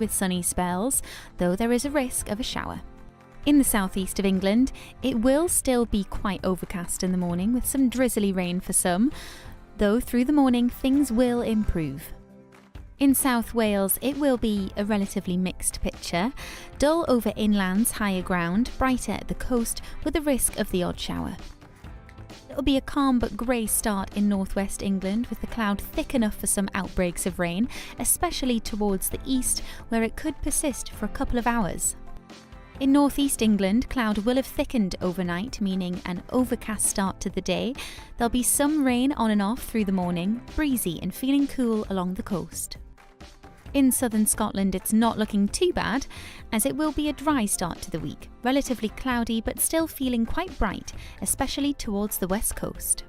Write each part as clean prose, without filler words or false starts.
with sunny spells, though there is a risk of a shower. In the southeast of England, it will still be quite overcast in the morning with some drizzly rain for some, though through the morning things will improve. In South Wales, it will be a relatively mixed picture, dull over inland's higher ground, brighter at the coast with the risk of the odd shower. It'll be a calm but grey start in northwest England with the cloud thick enough for some outbreaks of rain, especially towards the east where it could persist for a couple of hours. In northeast England, cloud will have thickened overnight, meaning an overcast start to the day. There'll be some rain on and off through the morning, breezy and feeling cool along the coast. In southern Scotland, it's not looking too bad, as it will be a dry start to the week, relatively cloudy but still feeling quite bright, especially towards the west coast.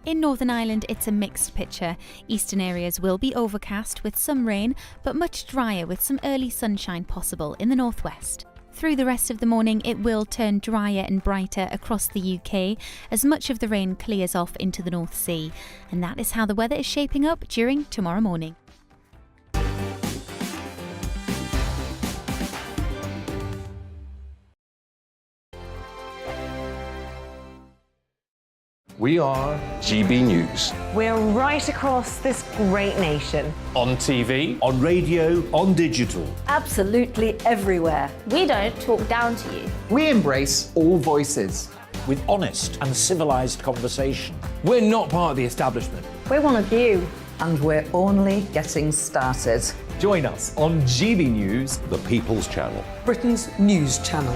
In Northern Ireland, it's a mixed picture. Eastern areas will be overcast with some rain, but much drier with some early sunshine possible in the northwest. Through the rest of the morning, it will turn drier and brighter across the UK as much of the rain clears off into the North Sea. And that is how the weather is shaping up during tomorrow morning. We are GB News. We're right across this great nation. On TV, on radio, on digital. Absolutely everywhere. We don't talk down to you. We embrace all voices. With honest and civilised conversation. We're not part of the establishment. We're one of you. And we're only getting started. Join us on GB News, the People's Channel. Britain's news channel.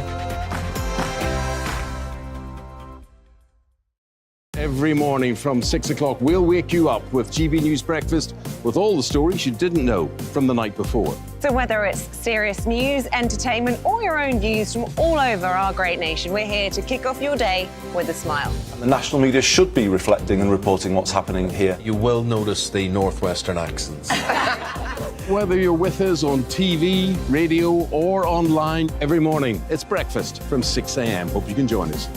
Every morning from 6 o'clock, we'll wake you up with GB News Breakfast with all the stories you didn't know from the night before. So whether it's serious news, entertainment, or your own news from all over our great nation, we're here to kick off your day with a smile. The national media should be reflecting and reporting what's happening here. You will notice the northwestern accents. Whether you're with us on TV, radio, or online, every morning, it's breakfast from 6 a.m. Hope you can join us.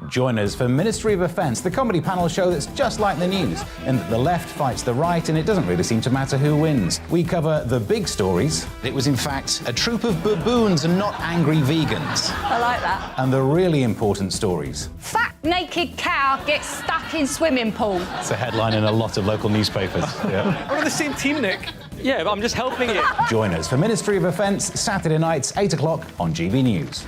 Join us for Ministry of Offence, the comedy panel show that's just like the news, in that the left fights the right and it doesn't really seem to matter who wins. We cover the big stories. It was in fact a troop of baboons and not angry vegans. I like that. And the really important stories. Fat naked cow gets stuck in swimming pool. It's a headline in a lot of local newspapers. Yeah. We're on the same team, Nick. Yeah, but I'm just helping you. Join us for Ministry of Offence, Saturday nights, 8 o'clock on GB News.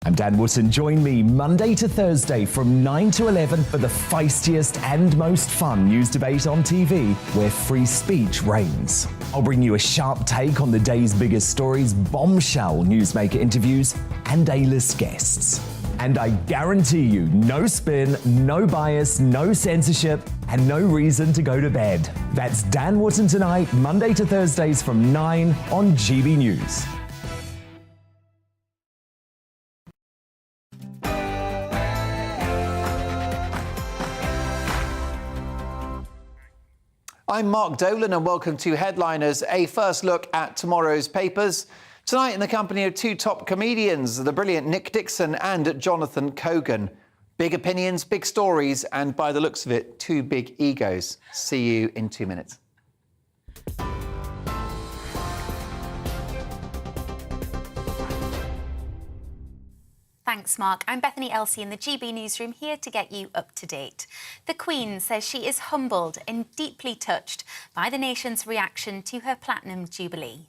I'm Dan Wootton. Join me Monday to Thursday from 9 to 11 for the feistiest and most fun news debate on TV, where free speech reigns. I'll bring you a sharp take on the day's biggest stories, bombshell newsmaker interviews, and A-list guests. And I guarantee you, no spin, no bias, no censorship, and no reason to go to bed. That's Dan Wootton tonight, Monday to Thursdays from 9 on GB News. I'm Mark Dolan and welcome to Headliners, a first look at tomorrow's papers. Tonight in the company of two top comedians, the brilliant Nick Dixon and Jonathan Cogan. Big opinions, big stories, and by the looks of it, two big egos. See you in 2 minutes. Thanks, Mark. I'm Bethany Elsey in the GB Newsroom, here to get you up to date. The Queen says she is humbled and deeply touched by the nation's reaction to her Platinum Jubilee.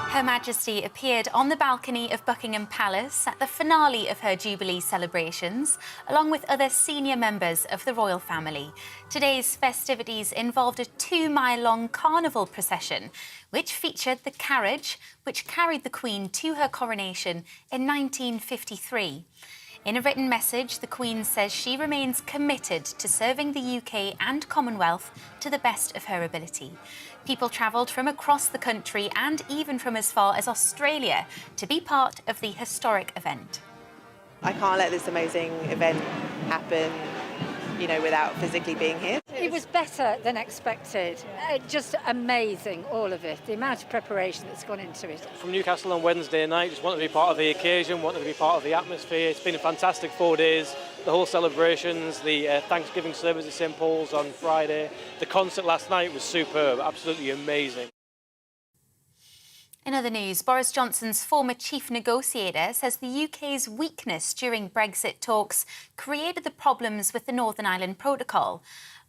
Her Majesty appeared on the balcony of Buckingham Palace at the finale of her Jubilee celebrations, along with other senior members of the royal family. Today's festivities involved a 2-mile-long carnival procession, which featured the carriage which carried the Queen to her coronation in 1953. In a written message, the Queen says she remains committed to serving the UK and Commonwealth to the best of her ability. People travelled from across the country and even from as far as Australia to be part of the historic event. I can't let this amazing event happen, without physically being here? It was better than expected. Just amazing, all of it. The amount of preparation that's gone into it. From Newcastle on Wednesday night, just wanted to be part of the occasion, wanted to be part of the atmosphere. It's been a fantastic 4 days. The whole celebrations, the Thanksgiving service at St Paul's on Friday. The concert last night was superb, absolutely amazing. In other news, Boris Johnson's former chief negotiator says the UK's weakness during Brexit talks created the problems with the Northern Ireland Protocol.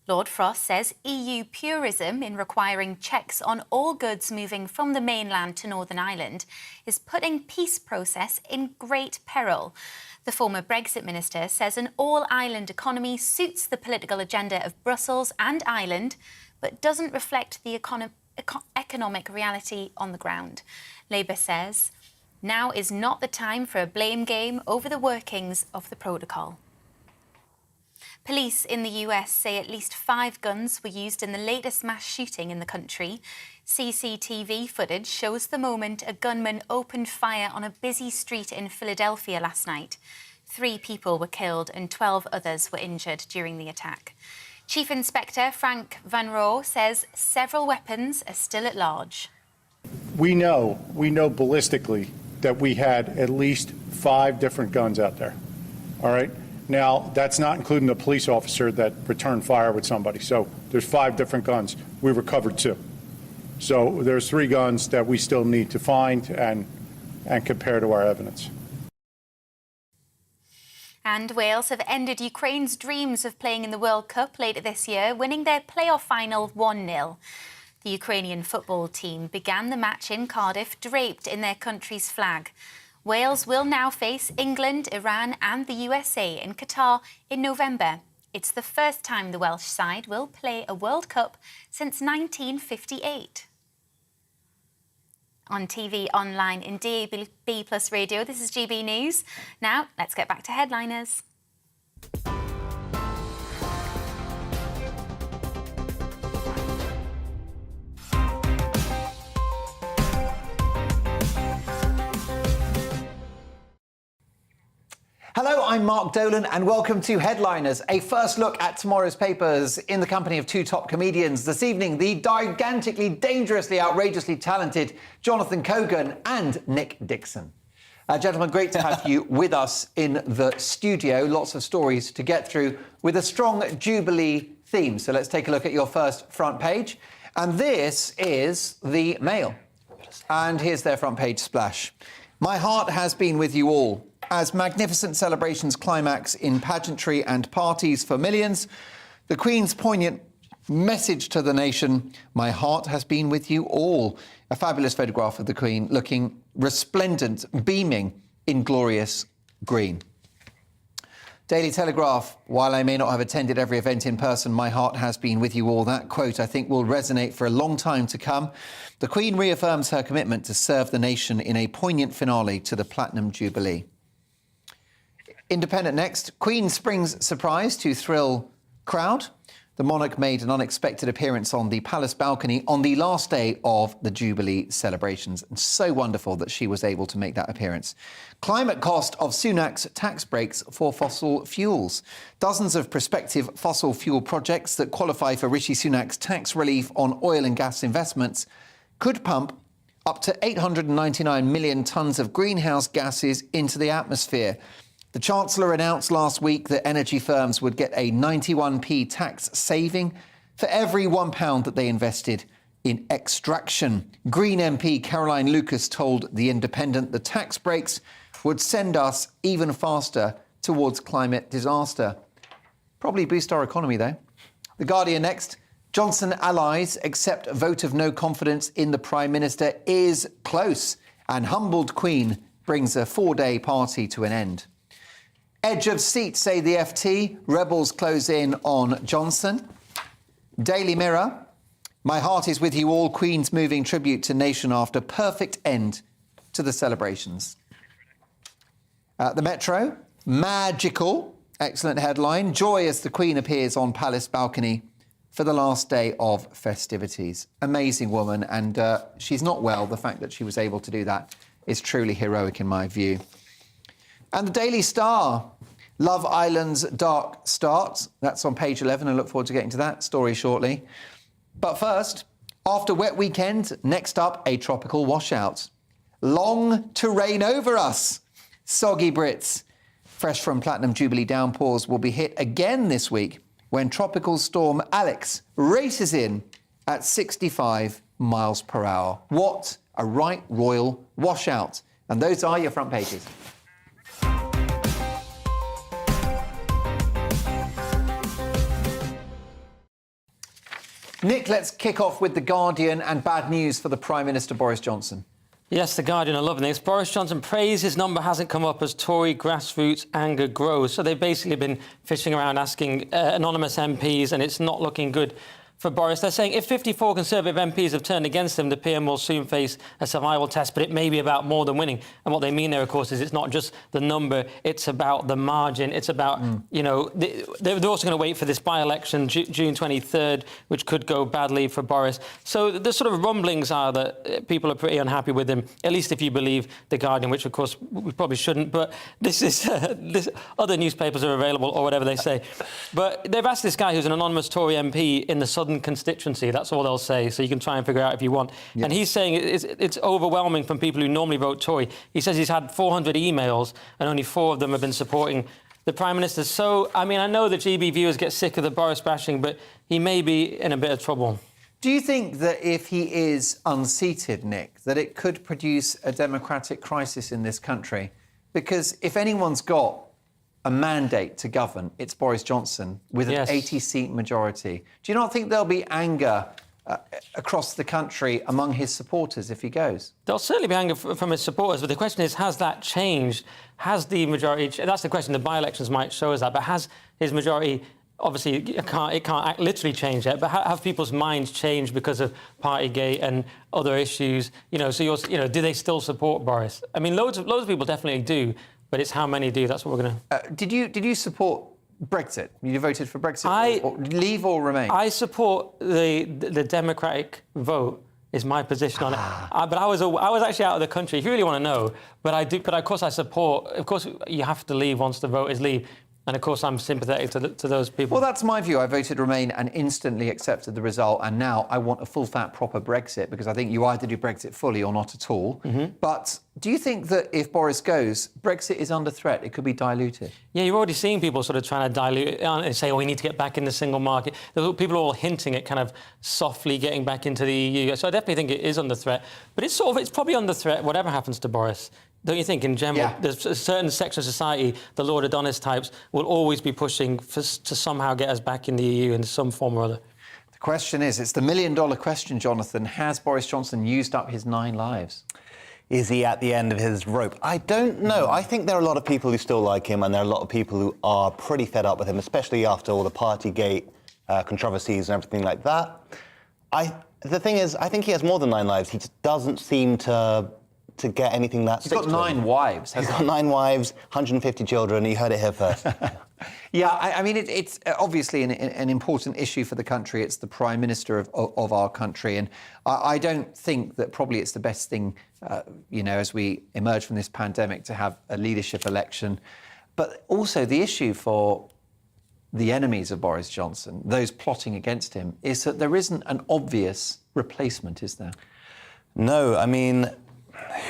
Lord Frost says EU purism in requiring checks on all goods moving from the mainland to Northern Ireland is putting peace process in great peril. The former Brexit minister says an all-island economy suits the political agenda of Brussels and Ireland, but doesn't reflect the economic reality on the ground. Labour says now is not the time for a blame game over the workings of the protocol. Police in the US say at least 5 guns were used in the latest mass shooting in the country. CCTV footage shows the moment a gunman opened fire on a busy street in Philadelphia last night. 3 people were killed and 12 others were injured during the attack. Chief Inspector Frank Van Roo says several weapons are still at large. We know ballistically that we had at least 5 different guns out there. All right. Now, that's not including the police officer that returned fire with somebody. So there's 5 different guns. We recovered 2. So there's 3 guns that we still need to find and compare to our evidence. And Wales have ended Ukraine's dreams of playing in the World Cup later this year, winning their playoff final 1-0. The Ukrainian football team began the match in Cardiff draped in their country's flag. Wales will now face England, Iran and the USA in Qatar in November. It's the first time the Welsh side will play a World Cup since 1958. On TV, online, in DAB+ radio, this is GB News. Now, let's get back to headliners. Hello, I'm Mark Dolan and welcome to Headliners, a first look at tomorrow's papers in the company of 2 top comedians. This evening, the gigantically, dangerously, outrageously talented Jonathan Cogan and Nick Dixon. Gentlemen, great to have you with us in the studio. Lots of stories to get through with a strong Jubilee theme. So let's take a look at your first front page. And this is the Mail. And here's their front page splash. My heart has been with you all. As magnificent celebrations climax in pageantry and parties for millions, the Queen's poignant message to the nation, my heart has been with you all. A fabulous photograph of the Queen looking resplendent, beaming in glorious green. Daily Telegraph, while I may not have attended every event in person, my heart has been with you all. That quote, I think, will resonate for a long time to come. The Queen reaffirms her commitment to serve the nation in a poignant finale to the Platinum Jubilee. Independent next. Queen springs surprise to thrill crowd. The monarch made an unexpected appearance on the palace balcony on the last day of the Jubilee celebrations. And so wonderful that she was able to make that appearance. Climate cost of Sunak's tax breaks for fossil fuels. Dozens of prospective fossil fuel projects that qualify for Rishi Sunak's tax relief on oil and gas investments could pump up to 899 million tonnes of greenhouse gases into the atmosphere. The Chancellor announced last week that energy firms would get a 91p tax saving for every £1 that they invested in extraction. Green MP Caroline Lucas told The Independent the tax breaks would send us even faster towards climate disaster. Probably boost our economy, though. The Guardian next. Johnson allies accept a vote of no confidence in the Prime Minister is close, and humbled Queen brings a 4-day party to an end. Edge of seat, say the FT. Rebels close in on Johnson. Daily Mirror. My heart is with you all. Queen's moving tribute to nation after perfect end to the celebrations. The Metro. Magical. Excellent headline. Joy as the Queen appears on palace balcony for the last day of festivities. Amazing woman, and she's not well. The fact that she was able to do that is truly heroic in my view. And the Daily Star. Love Island's dark start. That's on page 11. I look forward to getting to that story shortly. But first, after wet weekend, next up, a tropical washout. Long to reign over us. Soggy Brits. Fresh from Platinum Jubilee downpours will be hit again this week when tropical storm Alex races in at 65 miles per hour. What a right royal washout. And those are your front pages. Nick, let's kick off with The Guardian and bad news for the Prime Minister Boris Johnson. Yes, The Guardian are loving this. Boris Johnson prays his number hasn't come up as Tory grassroots anger grows. So they've basically been fishing around asking anonymous MPs, and it's not looking good for Boris. They're saying if 54 Conservative MPs have turned against him, the PM will soon face a survival test, but it may be about more than winning. And what they mean there, of course, is it's not just the number, it's about the margin. It's about, you know, they're also going to wait for this by-election, June 23rd, which could go badly for Boris. So the sort of rumblings are that people are pretty unhappy with him, at least if you believe The Guardian, which, of course, we probably shouldn't. But this is other newspapers are available, or whatever they say. But they've asked this guy who's an anonymous Tory MP in the Southern constituency, that's all they'll say, so you can try and figure out if you want. And he's saying it's overwhelming from people who normally vote Tory. He says he's had 400 emails and only 4 of them have been supporting the Prime Minister. So, I mean, I know the GB viewers get sick of the Boris bashing, but he may be in a bit of trouble. Do you think that if he is unseated, Nick, that it could produce a democratic crisis in this country? Because if anyone's got a mandate to govern, it's Boris Johnson with an 80-seat majority. Do you not think there'll be anger across the country among his supporters if he goes? There'll certainly be anger from his supporters, but the question is, has that changed? Has the majority... That's the question. The by-elections might show us that, but has his majority... Obviously, it can't literally change yet, but have people's minds changed because of Partygate and other issues? You know, so do they still support Boris? I mean, loads of people definitely do, but it's how many do. That's what we're going to... Did you support Brexit? You voted for Brexit? Or leave or remain? I support the democratic vote. Is my position on it. But I was actually out of the country. If you really want to know, but I do. But of course I support. Of course you have to leave once the vote is leave. And, of course, I'm sympathetic to those people. Well, that's my view. I voted Remain and instantly accepted the result. And now I want a full, fat, proper Brexit, because I think you either do Brexit fully or not at all. But do you think that if Boris goes, Brexit is under threat? It could be diluted? Yeah, you're already seeing people sort of trying to dilute it and say, oh, we need to get back in the single market. People are all hinting at kind of softly getting back into the EU. So I definitely think it is under threat. But it's probably under threat whatever happens to Boris. Don't you think, in general, there's a certain section of society, the Lord Adonis types, will always be pushing to somehow get us back in the EU in some form or other? The question is, it's the million-dollar question, Jonathan. Has Boris Johnson used up his 9 lives? Is he at the end of his rope? I don't know. I think there are a lot of people who still like him, and there are a lot of people who are pretty fed up with him, especially after all the Partygate controversies and everything like that. The thing is, I think he has more than 9 lives. He just doesn't seem to get anything that... He's got 9 wives. He's got 9 wives, 150 children. You heard it here first. Yeah, I mean, it's obviously an important issue for the country. It's the Prime Minister of our country. And I don't think that probably it's the best thing, as we emerge from this pandemic, to have a leadership election. But also the issue for the enemies of Boris Johnson, those plotting against him, is that there isn't an obvious replacement, is there? No, I mean...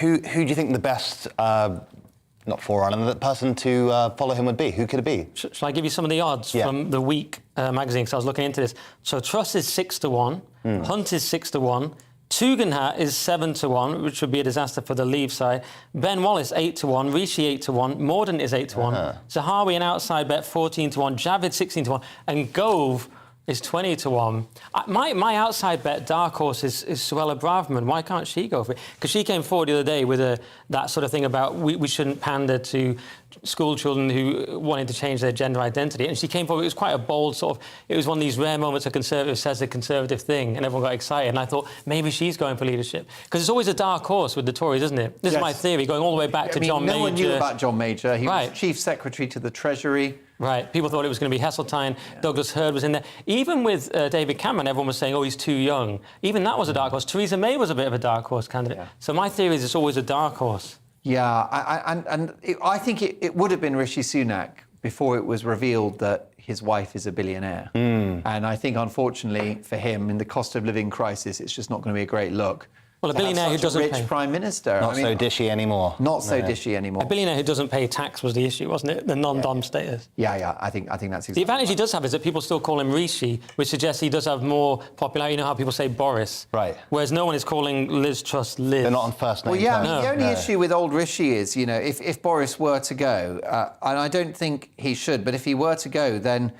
Who do you think the best, not forerunner, the person to follow him would be? Who could it be? Shall I give you some of the odds from the Week magazine? Because I was looking into this. So Truss is 6-1, Hunt is 6-1, Tugendhat is 7-1, which would be a disaster for the Leave side. Ben Wallace 8-1, Rishi 8-1, Mordaunt is 8-1, Zahawi an outside bet 14-1, Javid 16-1, and Gove is 20-1. My outside bet, dark horse, is Suella Braverman. Why can't she go for it? Because she came forward the other day with that sort of thing about we shouldn't pander to school children who wanted to change their gender identity. And she came forward, it was quite a bold sort of... It was one of these rare moments a Conservative says a Conservative thing, and everyone got excited. And I thought, maybe she's going for leadership. Because it's always a dark horse with the Tories, isn't it? This is my theory, going all the way back to John Major. No one knew about John Major. He was Chief Secretary to the Treasury. Right. People thought it was going to be Heseltine. Douglas Hurd was in there. Even with David Cameron, everyone was saying, oh, he's too young. Even that was a dark horse. Theresa May was a bit of a dark horse candidate. So my theory is it's always a dark horse. Yeah, I think it would have been Rishi Sunak, before it was revealed that his wife is a billionaire. And I think, unfortunately for him, in the cost of living crisis, it's just not going to be a great look. Well, a billionaire who doesn't rich pay... prime minister. Not so dishy anymore. Not so dishy anymore. A billionaire who doesn't pay tax was the issue, wasn't it? The non-dom status. Yeah, I think that's exactly the advantage he does have is that people still call him Rishi, which suggests he does have more popularity. You know how people say Boris? Right. Whereas no one is calling Liz Truss Liz. They're not on first name. Well, yeah, the only issue with old Rishi is, you know, if Boris were to go, and I don't think he should, but if he were to go, then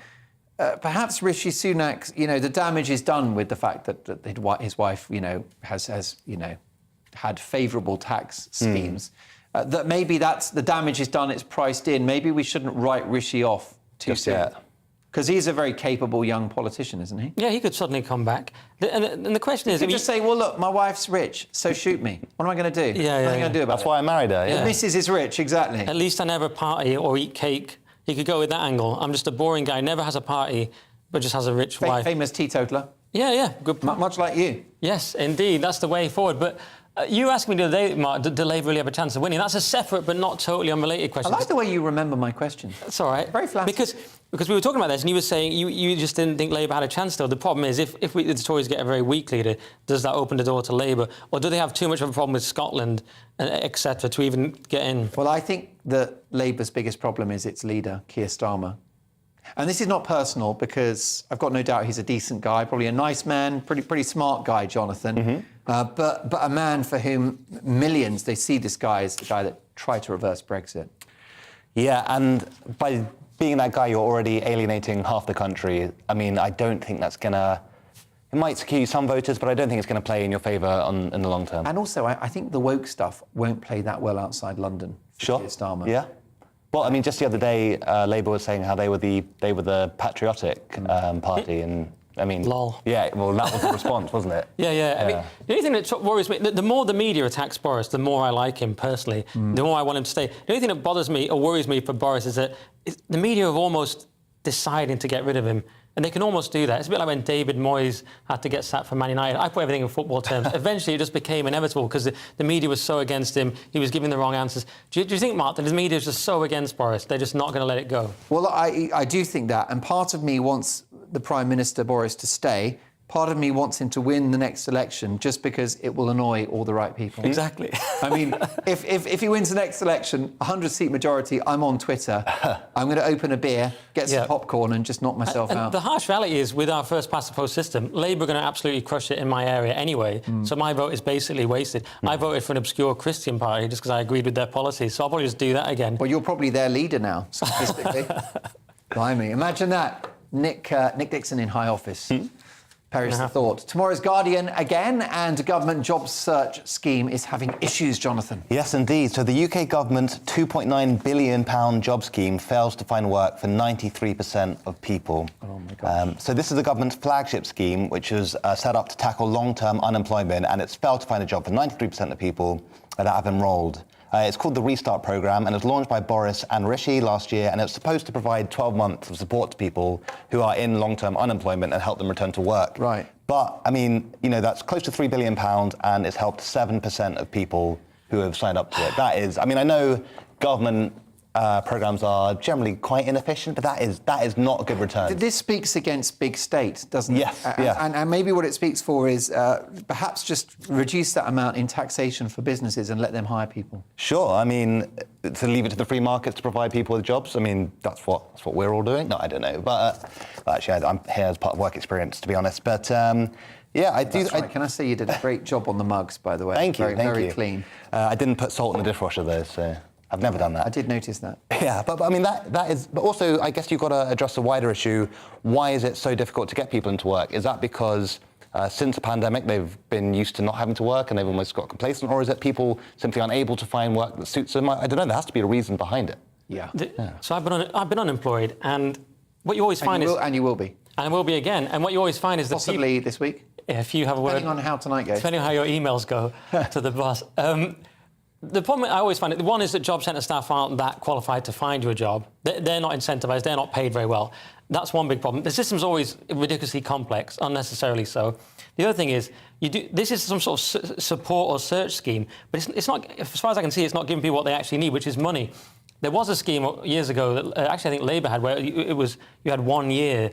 perhaps Rishi Sunak, you know, the damage is done with the fact that his wife, you know, has you know, had favourable tax schemes. That maybe that's the damage is done, it's priced in. Maybe we shouldn't write Rishi off too soon. Because he's a very capable young politician, isn't he? Yeah, he could suddenly come back. And the question is... You could just say, well, look, my wife's rich, so shoot me. What am I going to do? What am I going to do about it? That's why I married her, The missus is rich, exactly. At least I never party or eat cake. He could go with that angle. I'm just a boring guy, never has a party, but just has a rich wife. Famous teetotaler. Yeah, good. Much like you. Yes, indeed, that's the way forward. But you asked me the other day, Mark, do Labour really have a chance of winning? That's a separate but not totally unrelated question. I like the way you remember my question. That's all right. Very flat. Because we were talking about this, and you were saying you just didn't think Labour had a chance still. The problem is, if the Tories get a very weak leader, does that open the door to Labour? Or do they have too much of a problem with Scotland, etc., to even get in? Well, I think that Labour's biggest problem is its leader, Keir Starmer. And this is not personal, because I've got no doubt he's a decent guy, probably a nice man, pretty smart guy, Jonathan. But a man for whom millions, they see this guy as the guy that tried to reverse Brexit. Yeah, and by being that guy, you're already alienating half the country. I mean, I don't think that's going to... It might secure some voters, but I don't think it's going to play in your favour in the long term. And also, I think the woke stuff won't play that well outside London for Keir Starmer. Yeah. Well, I mean, just the other day, Labour was saying how they were the patriotic party, and I mean, lol. Yeah, well, that was the response, wasn't it? Yeah. I mean, the only thing that worries me, the more the media attacks Boris, the more I like him personally, the more I want him to stay. The only thing that bothers me or worries me for Boris is that the media have almost decided to get rid of him. And they can almost do that. It's a bit like when David Moyes had to get sacked from Man United. I put everything in football terms. Eventually, it just became inevitable because the media was so against him. He was giving the wrong answers. Do you think, Mark, that the media is just so against Boris, they're just not going to let it go? Well, I do think that. And part of me wants the Prime Minister, Boris, to stay. Part of me wants him to win the next election just because it will annoy all the right people. Exactly. I mean, if he wins the next election, 100-seat majority, I'm on Twitter. I'm going to open a beer, get some popcorn and just knock myself out. The harsh reality is, with our first past the post system, Labour are going to absolutely crush it in my area anyway. So my vote is basically wasted. I voted for an obscure Christian party just because I agreed with their policies. So I'll probably just do that again. Well, you're probably their leader now, statistically. Blimey, imagine that. Nick Dixon in high office. Perish the thought. Tomorrow's Guardian again, and a government job search scheme is having issues, Jonathan. Yes, indeed. So the UK government's £2.9 billion job scheme fails to find work for 93% of people. Oh, my gosh. So this is the government's flagship scheme, which was set up to tackle long-term unemployment, and it's failed to find a job for 93% of people that have enrolled. It's called the Restart Programme, and it was launched by Boris and Rishi last year, and it's supposed to provide 12 months of support to people who are in long-term unemployment and help them return to work. Right. But, I mean, you know, that's close to £3 billion, and it's helped 7% of people who have signed up to it. That is, I mean, I know government programmes are generally quite inefficient, but that is not a good return. This speaks against big state, doesn't it? Yes, yeah. And maybe what it speaks for is perhaps just reduce that amount in taxation for businesses and let them hire people. Sure. I mean, to leave it to the free markets to provide people with jobs. I mean, that's what we're all doing. No, I don't know. But actually, I'm here as part of work experience, to be honest. But yeah, I do. Right. Can I say you did a great job on the mugs, by the way? Thank you. Very clean. I didn't put salt in the dishwasher though, so I've never done that. I did notice that. Yeah, but I mean, that is... But also, I guess you've got to address the wider issue. Why is it so difficult to get people into work? Is that because since the pandemic, they've been used to not having to work and they've almost got complacent? Or is it people simply unable to find work that suits them? I don't know. There has to be a reason behind it. Yeah. So I've been unemployed, and what you always find is... And you will be. And I will be again. And what you always find is that possibly this week? Yeah, if you have a word... Depending on how tonight goes. Depending on how your emails go to the boss. The problem I always find, one is that job centre staff aren't that qualified to find you a job. They're not incentivised, they're not paid very well. That's one big problem. The system's always ridiculously complex, unnecessarily so. The other thing is, this is some sort of support or search scheme, but it's not, as far as I can see, it's not giving people what they actually need, which is money. There was a scheme years ago that actually I think Labour had, where you had 1 year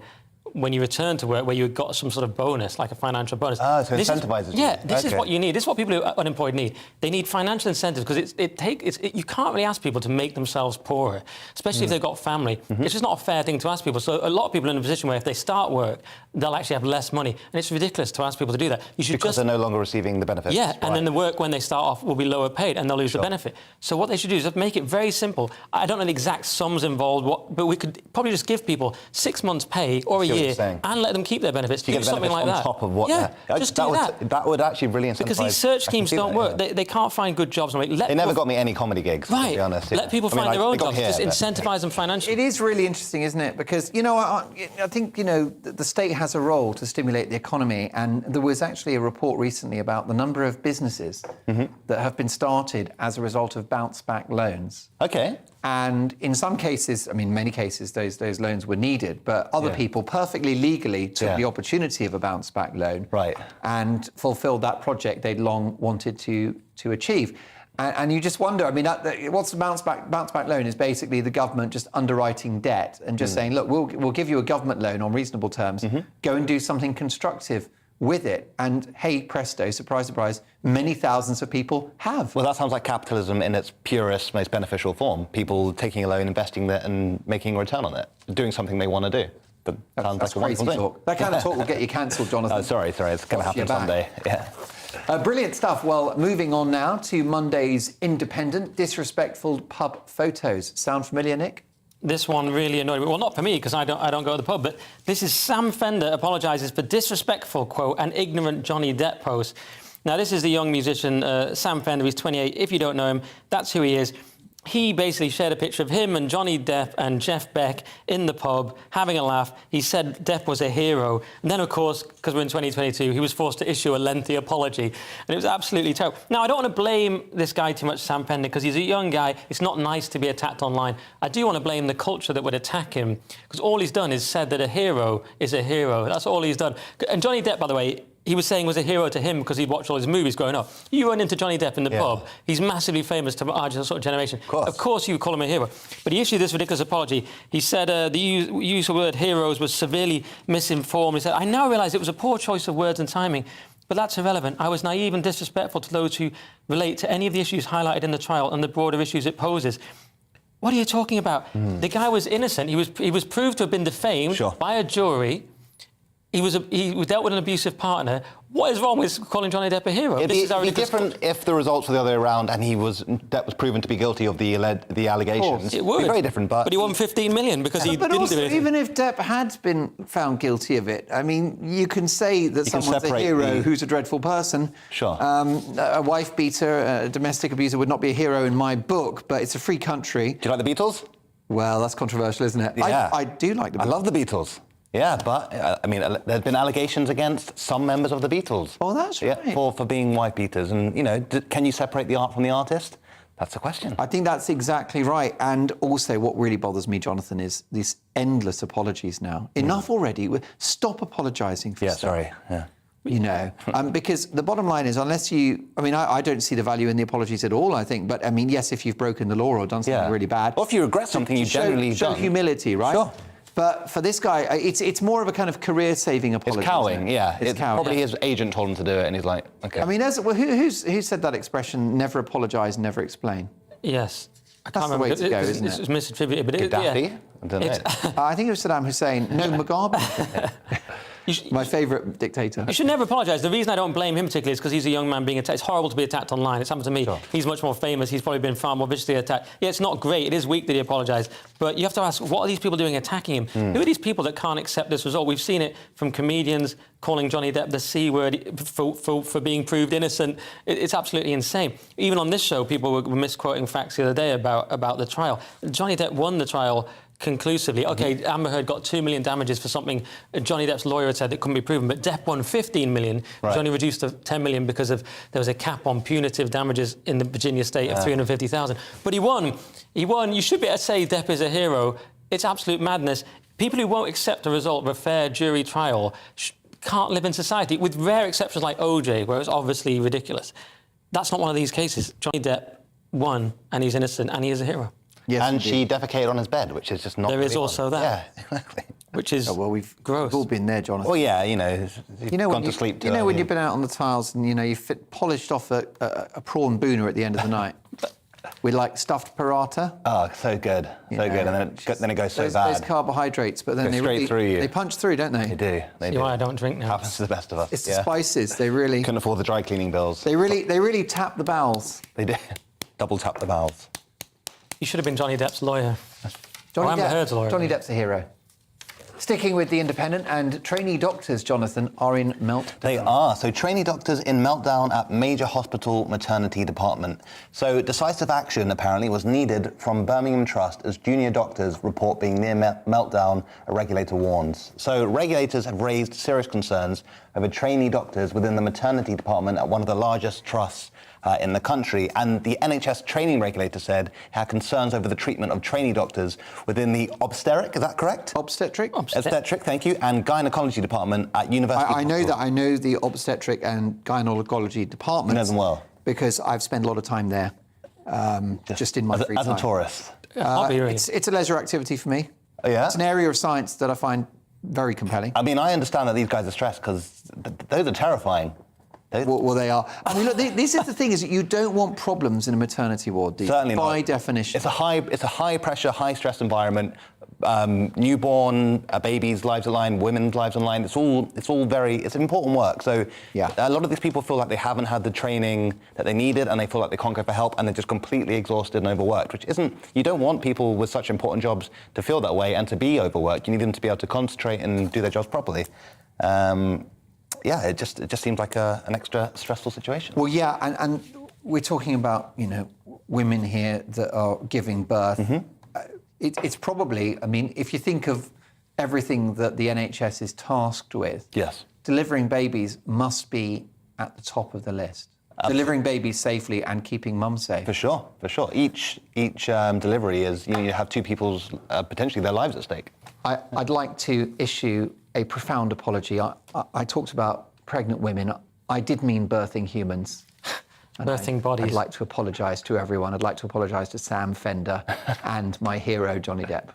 when you return to work, where you got some sort of bonus, like a financial bonus. So incentivises you. Yeah, this is what you need. This is what people who are unemployed need. They need financial incentives, because you can't really ask people to make themselves poorer, especially if they've got family. It's just not a fair thing to ask people. So a lot of people are in a position where if they start work, they'll actually have less money. And it's ridiculous to ask people to do that. You should because they're no longer receiving the benefits. Yeah, and then the work when they start off will be lower paid and they'll lose the benefit. So what they should do is make it very simple. I don't know the exact sums involved, but we could probably just give people 6 months' pay or a year and let them keep their benefits. You do something like that. On top of what? Yeah, just do that. That would actually really incentivise. Because these search schemes don't work. They can't find good jobs. They never got me any comedy gigs, to be honest. Let people find their own jobs. Just incentivise them financially. It is really interesting, isn't it? Because, I think, the state has a role to stimulate the economy, and there was actually a report recently about the number of businesses that have been started as a result of bounce-back loans. Okay. And in some cases, many cases, those loans were needed, but other people perfectly legally took the opportunity of a bounce-back loan and fulfilled that project they'd long wanted to achieve. And you just wonder, what's the bounce-back loan is basically the government just underwriting debt and just saying, look, we'll give you a government loan on reasonable terms, go and do something constructive with it. And hey, presto, surprise, surprise, many thousands of people have. Well, that sounds like capitalism in its purest, most beneficial form. People taking a loan, investing it and making a return on it, doing something they want to do. That's crazy talk. That kind of talk will get you cancelled, Jonathan. Sorry, it's going to happen someday. Yeah. Brilliant stuff. Well, moving on now to Monday's independent, disrespectful pub photos. Sound familiar, Nick? This one really annoyed me. Well, not for me, because I don't go to the pub, but this is Sam Fender apologises for disrespectful, quote, and ignorant Johnny Depp post. Now, this is the young musician, Sam Fender. He's 28. If you don't know him, that's who he is. He basically shared a picture of him and Johnny Depp and Jeff Beck in the pub, having a laugh. He said Depp was a hero. And then, of course, because we're in 2022, he was forced to issue a lengthy apology. And it was absolutely terrible. Now, I don't want to blame this guy too much, Sam Fender, because he's a young guy. It's not nice to be attacked online. I do want to blame the culture that would attack him, because all he's done is said that a hero is a hero. That's all he's done. And Johnny Depp, by the way, he was saying was a hero to him because he'd watched all his movies growing up. You run into Johnny Depp in the pub, he's massively famous to our sort of generation. Of course you would call him a hero. But he issued this ridiculous apology. He said the use of the word heroes was severely misinformed. He said, I now realise it was a poor choice of words and timing, but that's irrelevant. I was naive and disrespectful to those who relate to any of the issues highlighted in the trial and the broader issues it poses. What are you talking about? The guy was innocent. He was proved to have been defamed by a jury. He dealt with an abusive partner. What is wrong with calling Johnny Depp a hero? It'd be different if the results were the other way around and Depp was proven to be guilty of the allegations. It would. It'd be very different, but... But he won 15 million because he didn't do anything. Even if Depp had been found guilty of it, you can say that someone's a hero who's a dreadful person. Sure. A wife beater, a domestic abuser would not be a hero in my book, but it's a free country. Do you like the Beatles? Well, that's controversial, isn't it? Yeah. I do like the Beatles. I love the Beatles. Yeah, but, there's been allegations against some members of the Beatles. Oh, that's right. Yeah, for being wife beaters. And, can you separate the art from the artist? That's the question. I think that's exactly right. And also what really bothers me, Jonathan, is these endless apologies now. Enough already. Stop apologising for stuff. Because the bottom line is, unless you... I don't see the value in the apologies at all, I think. But, yes, if you've broken the law or done something really bad... Or if you regret something you generally show humility, right? Sure. But for this guy, it's more of a kind of career-saving apology. It's cowing, yeah. It's probably his agent told him to do it, and he's like, OK. Who said that expression, never apologise, never explain? Yes. That's the way to go, isn't it? It's misattributed, but Gaddafi? I don't know. I think it was Saddam Hussein. No, Mugabe. My favourite dictator. You should never apologise. The reason I don't blame him particularly is because he's a young man being attacked. It's horrible to be attacked online. It's happened to me. Sure. He's much more famous. He's probably been far more viciously attacked. Yeah, it's not great. It is weak that he apologised. But you have to ask, what are these people doing attacking him? Who are these people that can't accept this result? We've seen it from comedians calling Johnny Depp the C word for being proved innocent. It's absolutely insane. Even on this show, people were misquoting facts the other day about the trial. Johnny Depp won the trial conclusively. OK, Amber Heard got 2 million damages for something Johnny Depp's lawyer had said that couldn't be proven, but Depp won 15 million, which only reduced to 10 million because there was a cap on punitive damages in the Virginia state of 350,000. But he won. You should be able to say Depp is a hero. It's absolute madness. People who won't accept the result of a fair jury trial can't live in society, with rare exceptions like OJ, where it's obviously ridiculous. That's not one of these cases. Johnny Depp won, and he's innocent, and he is a hero. Yes, and indeed. she defecated on his bed, which is just not. There is really also on. that. Yeah, exactly. Which is we've gross. all been there, Jonathan. Well, yeah, you know, gone to sleep. When you've been out on the tiles and you've polished off a prawn booner at the end of the night. We like stuffed paratha. Oh, so good, so good, and then it goes so bad. Those carbohydrates, but then Go they straight really, through you. They punch through, don't they? They do. They See do. why I don't drink now. Happens to the best of us. It's the spices. They really couldn't afford the dry cleaning bills. They really tap the bowels. They do. Double tap the bowels. You should have been Johnny Depp's lawyer. Johnny Heard's lawyer. Johnny Depp's a hero. Sticking with The Independent, and trainee doctors, Jonathan, are in meltdown. They are. So trainee doctors in meltdown at major hospital maternity department. So decisive action apparently was needed from Birmingham Trust as junior doctors report being near meltdown, a regulator warns. So regulators have raised serious concerns over trainee doctors within the maternity department at one of the largest trusts in the country, and the NHS training regulator said it had concerns over the treatment of trainee doctors within the obstetric, is that correct? Obstetric, thank you, and gynecology department at University I know that. I know the obstetric and gynecology department. You know them well. Because I've spent a lot of time there, just in my free time. As a tourist? It's a leisure activity for me. Oh, yeah? It's an area of science that I find very compelling. I mean, I understand that these guys are stressed because those are terrifying. Well, they are. I mean, look, this is the thing: is that you don't want problems in a maternity ward, do you? Certainly not. By definition. It's a high pressure, high stress environment. Newborn, babies' lives on line, women's lives on line. It's important work. So a lot of these people feel like they haven't had the training that they needed, and they feel like they can't go for help, and they're just completely exhausted and overworked. Which isn't. You don't want people with such important jobs to feel that way and to be overworked. You need them to be able to concentrate and do their jobs properly. It just seems like an extra stressful situation. Well, yeah, and we're talking about women here that are giving birth. Mm-hmm. It's probably, I mean, if you think of everything that the NHS is tasked with, yes, delivering babies must be at the top of the list. Delivering babies safely and keeping mum safe. For sure. Each delivery is you have two people's potentially their lives at stake. I'd like to issue a profound apology. I talked about pregnant women. I did mean birthing humans. Birthing bodies. I'd like to apologise to everyone. I'd like to apologise to Sam Fender and my hero, Johnny Depp.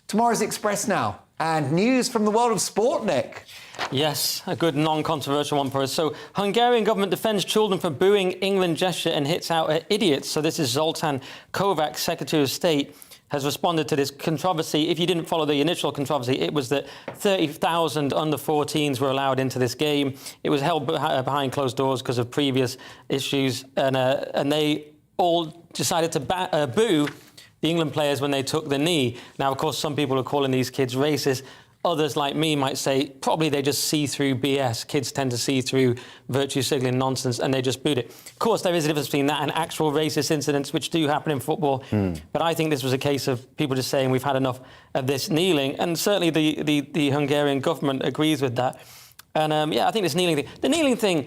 Tomorrow's Express now, and news from the world of sport, Nick. Yes, a good non-controversial one for us. So, Hungarian government defends children for booing England gesture and hits out at idiots. So this is Zoltan Kovacs, Secretary of State, has responded to this controversy. If you didn't follow the initial controversy, it was that 30,000 under-14s were allowed into this game. It was held behind closed doors because of previous issues, and they all decided to boo the England players when they took the knee. Now, of course, some people are calling these kids racist. Others, like me, might say probably they just see through BS. Kids tend to see through virtue signaling nonsense, and they just boot it. Of course, there is a difference between that and actual racist incidents, which do happen in football. But I think this was a case of people just saying we've had enough of this kneeling, and certainly the Hungarian government agrees with that. And I think this kneeling thing. The kneeling thing,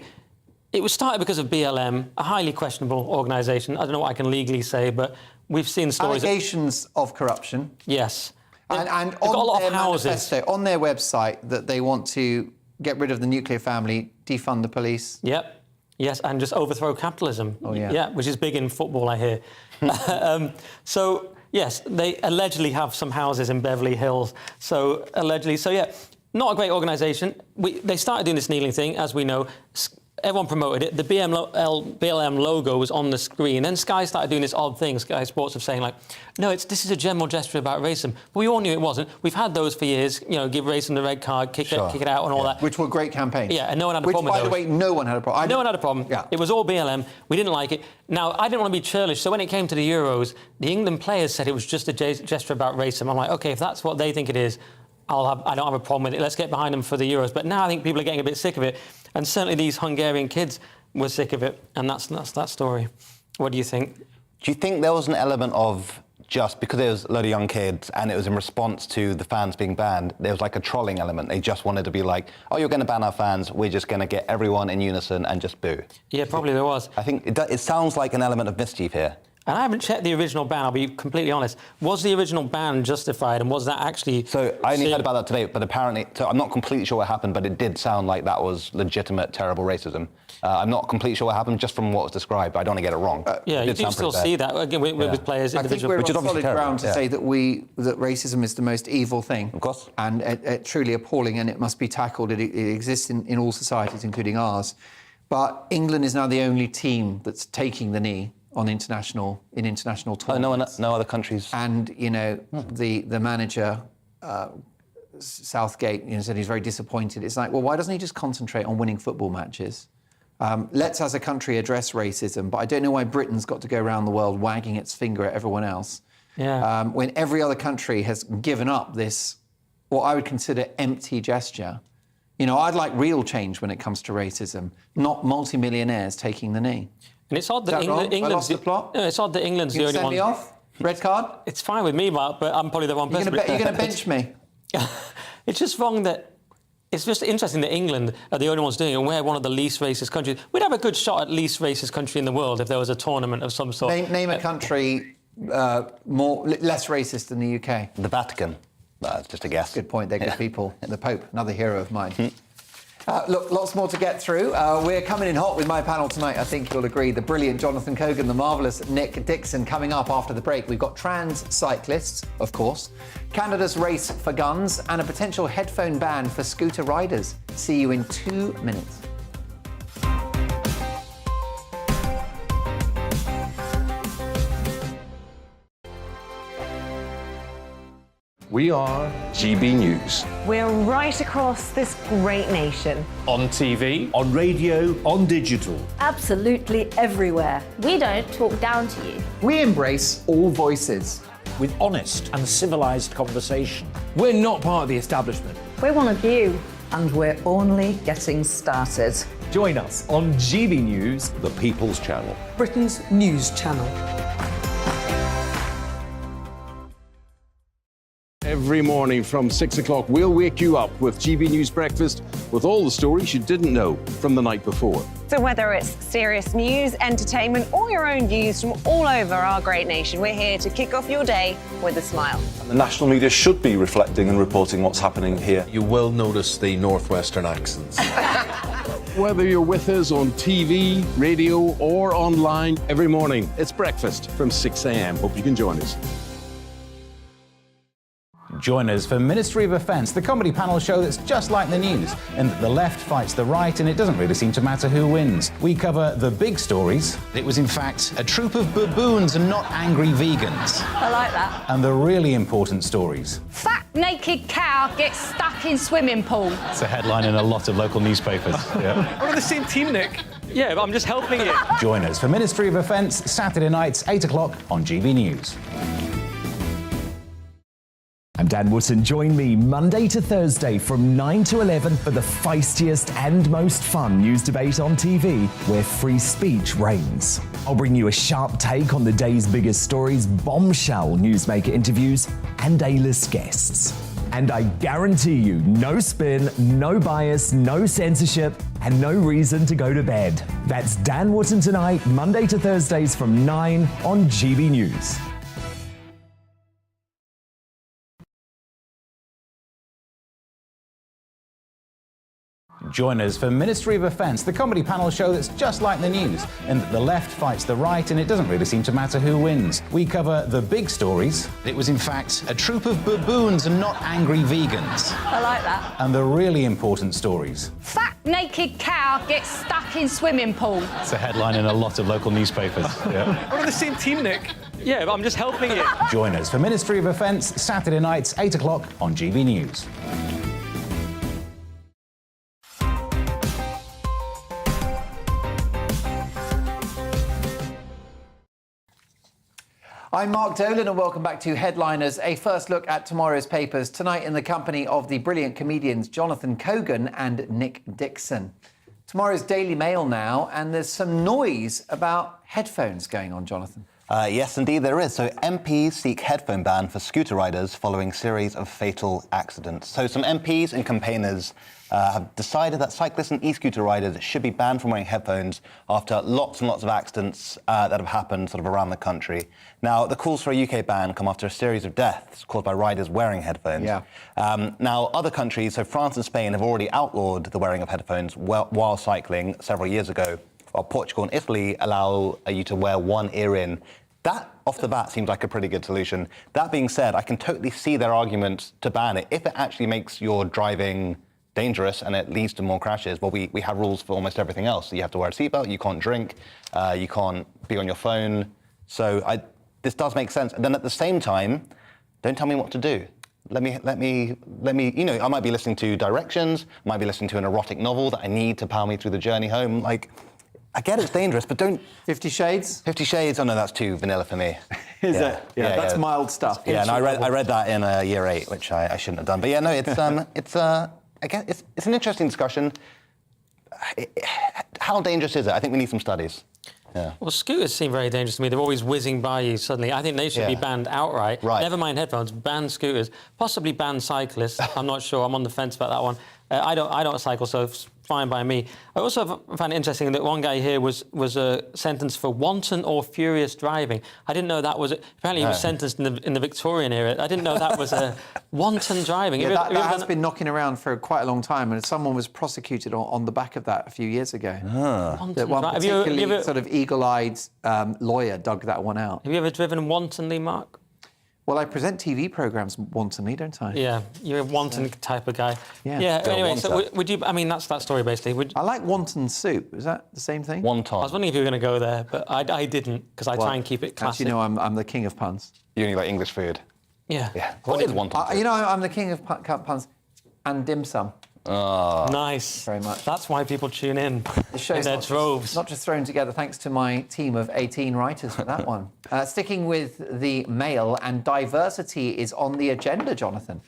it was started because of BLM, a highly questionable organisation. I don't know what I can legally say, but we've seen stories. Allegations of corruption. Yes. And got a lot on of their houses. manifesto, on their website, that they want to get rid of the nuclear family, defund the police. Yep. Yes, and just overthrow capitalism. Oh, yeah. Yeah, which is big in football, I hear. So, yes, they allegedly have some houses in Beverly Hills. So, allegedly. So, yeah, not a great organisation. They started doing this kneeling thing, as we know. Everyone promoted it. The BLM logo was on the screen. Then Sky started doing this odd thing, Sky Sports, of saying, like, no, this is a general gesture about racism. But we all knew it wasn't. We've had those for years, give racism the red card, kick it out and all that. Which were great campaigns. Yeah, and no one had a problem with those. Which, by the way, no one had a problem. No one had a problem. Yeah. It was all BLM. We didn't like it. Now, I didn't want to be churlish, so when it came to the Euros, the England players said it was just a gesture about racism. I'm like, OK, if that's what they think it is, I don't have a problem with it. Let's get behind them for the Euros. But now I think people are getting a bit sick of it. And certainly these Hungarian kids were sick of it. And that's that story. What do you think? Do you think there was an element of just because there was a load of young kids and it was in response to the fans being banned, there was like a trolling element? They just wanted to be like, oh, you're going to ban our fans, we're just going to get everyone in unison and just boo. Yeah, probably there was. I think it sounds like an element of mischief here. And I haven't checked the original ban, I'll be completely honest. Was the original ban justified, and was that actually... So I only heard about that today, but apparently... So I'm not completely sure what happened, but it did sound like that was legitimate, terrible racism. I'm not completely sure what happened, just from what was described. I don't want to get it wrong. Yeah, you do still see that, again, with players, individual... I think we're on solid ground to say that racism is the most evil thing. Of course. And truly appalling, and it must be tackled. It exists in all societies, including ours. But England is now the only team that's taking the knee on international tournaments. No other countries. And the manager Southgate said he's very disappointed. It's like, well, why doesn't he just concentrate on winning football matches? Let's as a country address racism, but I don't know why Britain's got to go around the world wagging its finger at everyone else. Yeah. When every other country has given up this, what I would consider empty gesture. I'd like real change when it comes to racism, not multi-millionaires taking the knee. And it's odd that England's... I lost the plot? No, it's odd that England's the only one... Send me off? Red card? It's fine with me, Mark, but I'm probably the wrong person. You're going to bench me? It's just wrong that... It's just interesting that England are the only ones doing it, and we're one of the least racist countries. We'd have a good shot at least racist country in the world if there was a tournament of some sort. Name a country less racist than the UK. The Vatican. That's just a guess. Good point. They're good people. The Pope, another hero of mine. Look, lots more to get through. We're coming in hot with my panel tonight. I think you'll agree. The brilliant Jonathan Cogan, the marvellous Nick Dixon. Coming up after the break, we've got trans cyclists, of course, Canada's race for guns, and a potential headphone ban for scooter riders. See you in 2 minutes. We are GB News. We're right across this great nation. On TV, on radio, on digital. Absolutely everywhere. We don't talk down to you. We embrace all voices. With honest and civilised conversation. We're not part of the establishment. We're one of you. And we're only getting started. Join us on GB News, The People's Channel. Britain's news channel. Every morning from 6 o'clock, we'll wake you up with GB News Breakfast with all the stories you didn't know from the night before. So whether it's serious news, entertainment, or your own views from all over our great nation, we're here to kick off your day with a smile. The national media should be reflecting and reporting what's happening here. You will notice the northwestern accents. Whether you're with us on TV, radio, or online, every morning, it's breakfast from 6 a.m. Hope you can join us. Join us for Ministry of Offence, the comedy panel show that's just like the news, in that the left fights the right and it doesn't really seem to matter who wins. We cover the big stories. It was in fact a troop of baboons and not angry vegans. I like that. And the really important stories. Fat naked cow gets stuck in swimming pool. It's a headline in a lot of local newspapers. Yeah. We're on the same team, Nick. Yeah, but I'm just helping you. Join us for Ministry of Offence, Saturday nights, 8 o'clock on GB News. I'm Dan Wootton. Join me Monday to Thursday from 9 to 11 for the feistiest and most fun news debate on TV, where free speech reigns. I'll bring you a sharp take on the day's biggest stories, bombshell newsmaker interviews, and A-list guests. And I guarantee you, no spin, no bias, no censorship, and no reason to go to bed. That's Dan Wootton tonight, Monday to Thursdays from 9 on GB News. Join us for Ministry of Offence, the comedy panel show that's just like the news, in that the left fights the right and it doesn't really seem to matter who wins. We cover the big stories. It was in fact a troop of baboons and not angry vegans. I like that. And the really important stories. Fat naked cow gets stuck in swimming pool. It's a headline in a lot of local newspapers. Yeah. We're on the same team, Nick. Yeah, but I'm just helping you. Join us for Ministry of Offence, Saturday nights, 8 o'clock on GB News. I'm Mark Dolan and welcome back to Headliners, a first look at tomorrow's papers, tonight in the company of the brilliant comedians Jonathan Cogan and Nick Dixon. Tomorrow's Daily Mail now, and there's some noise about headphones going on, Jonathan. Yes, indeed, there is. So MPs seek headphone ban for scooter riders following series of fatal accidents. So some MPs and campaigners have decided that cyclists and e-scooter riders should be banned from wearing headphones after lots and lots of accidents that have happened sort of around the country. Now, the calls for a UK ban come after a series of deaths caused by riders wearing headphones. Yeah. Now, other countries, so France and Spain, have already outlawed the wearing of headphones while cycling several years ago. While Portugal and Italy allow you to wear one ear in. That, off the bat, seems like a pretty good solution. That being said, I can totally see their argument to ban it. If it actually makes your driving dangerous and it leads to more crashes, well, we have rules for almost everything else. So you have to wear a seatbelt, you can't drink, you can't be on your phone. So this does make sense. And then at the same time, don't tell me what to do. Let me, you know, I might be listening to directions, I might be listening to an erotic novel that I need to power me through the journey home. Like, I get it's dangerous, but don't... 50 Shades? 50 Shades? Oh, no, that's too vanilla for me. Is it? Yeah, that's mild stuff. Yeah, and I read that in year 8, which I shouldn't have done. But yeah, no, it's an interesting discussion. How dangerous is it? I think we need some studies. Yeah. Well, scooters seem very dangerous to me. They're always whizzing by you suddenly. I think they should be banned outright. Right. Never mind headphones, ban scooters, possibly ban cyclists. I'm not sure. I'm on the fence about that one. I don't cycle, so it's fine by me. I also found it interesting that one guy here was sentenced for wanton or furious driving. I didn't know that was... Apparently he was sentenced in the Victorian era. I didn't know that was a wanton driving. Yeah, that has been knocking around for quite a long time, and someone was prosecuted on the back of that a few years ago. That one particularly sort of eagle-eyed lawyer dug that one out. Have you ever driven wantonly, Mark? Well, I present TV programmes wantonly, don't I? Yeah, you're a wanton type of guy. Yeah. Anyway, so would you... I mean, that's that story, basically. I like wonton soup. Is that the same thing? Wonton. I was wondering if you were going to go there, but I didn't, because I try and keep it classic. As you know, I'm the king of puns. You only like English food. Yeah. What is wonton? You know, I'm the king of puns and dim sum. Oh. Nice. Very much. That's why people tune in their droves. Not just thrown together thanks to my team of 18 writers for that one. Sticking with the mail, and diversity is on the agenda, Jonathan.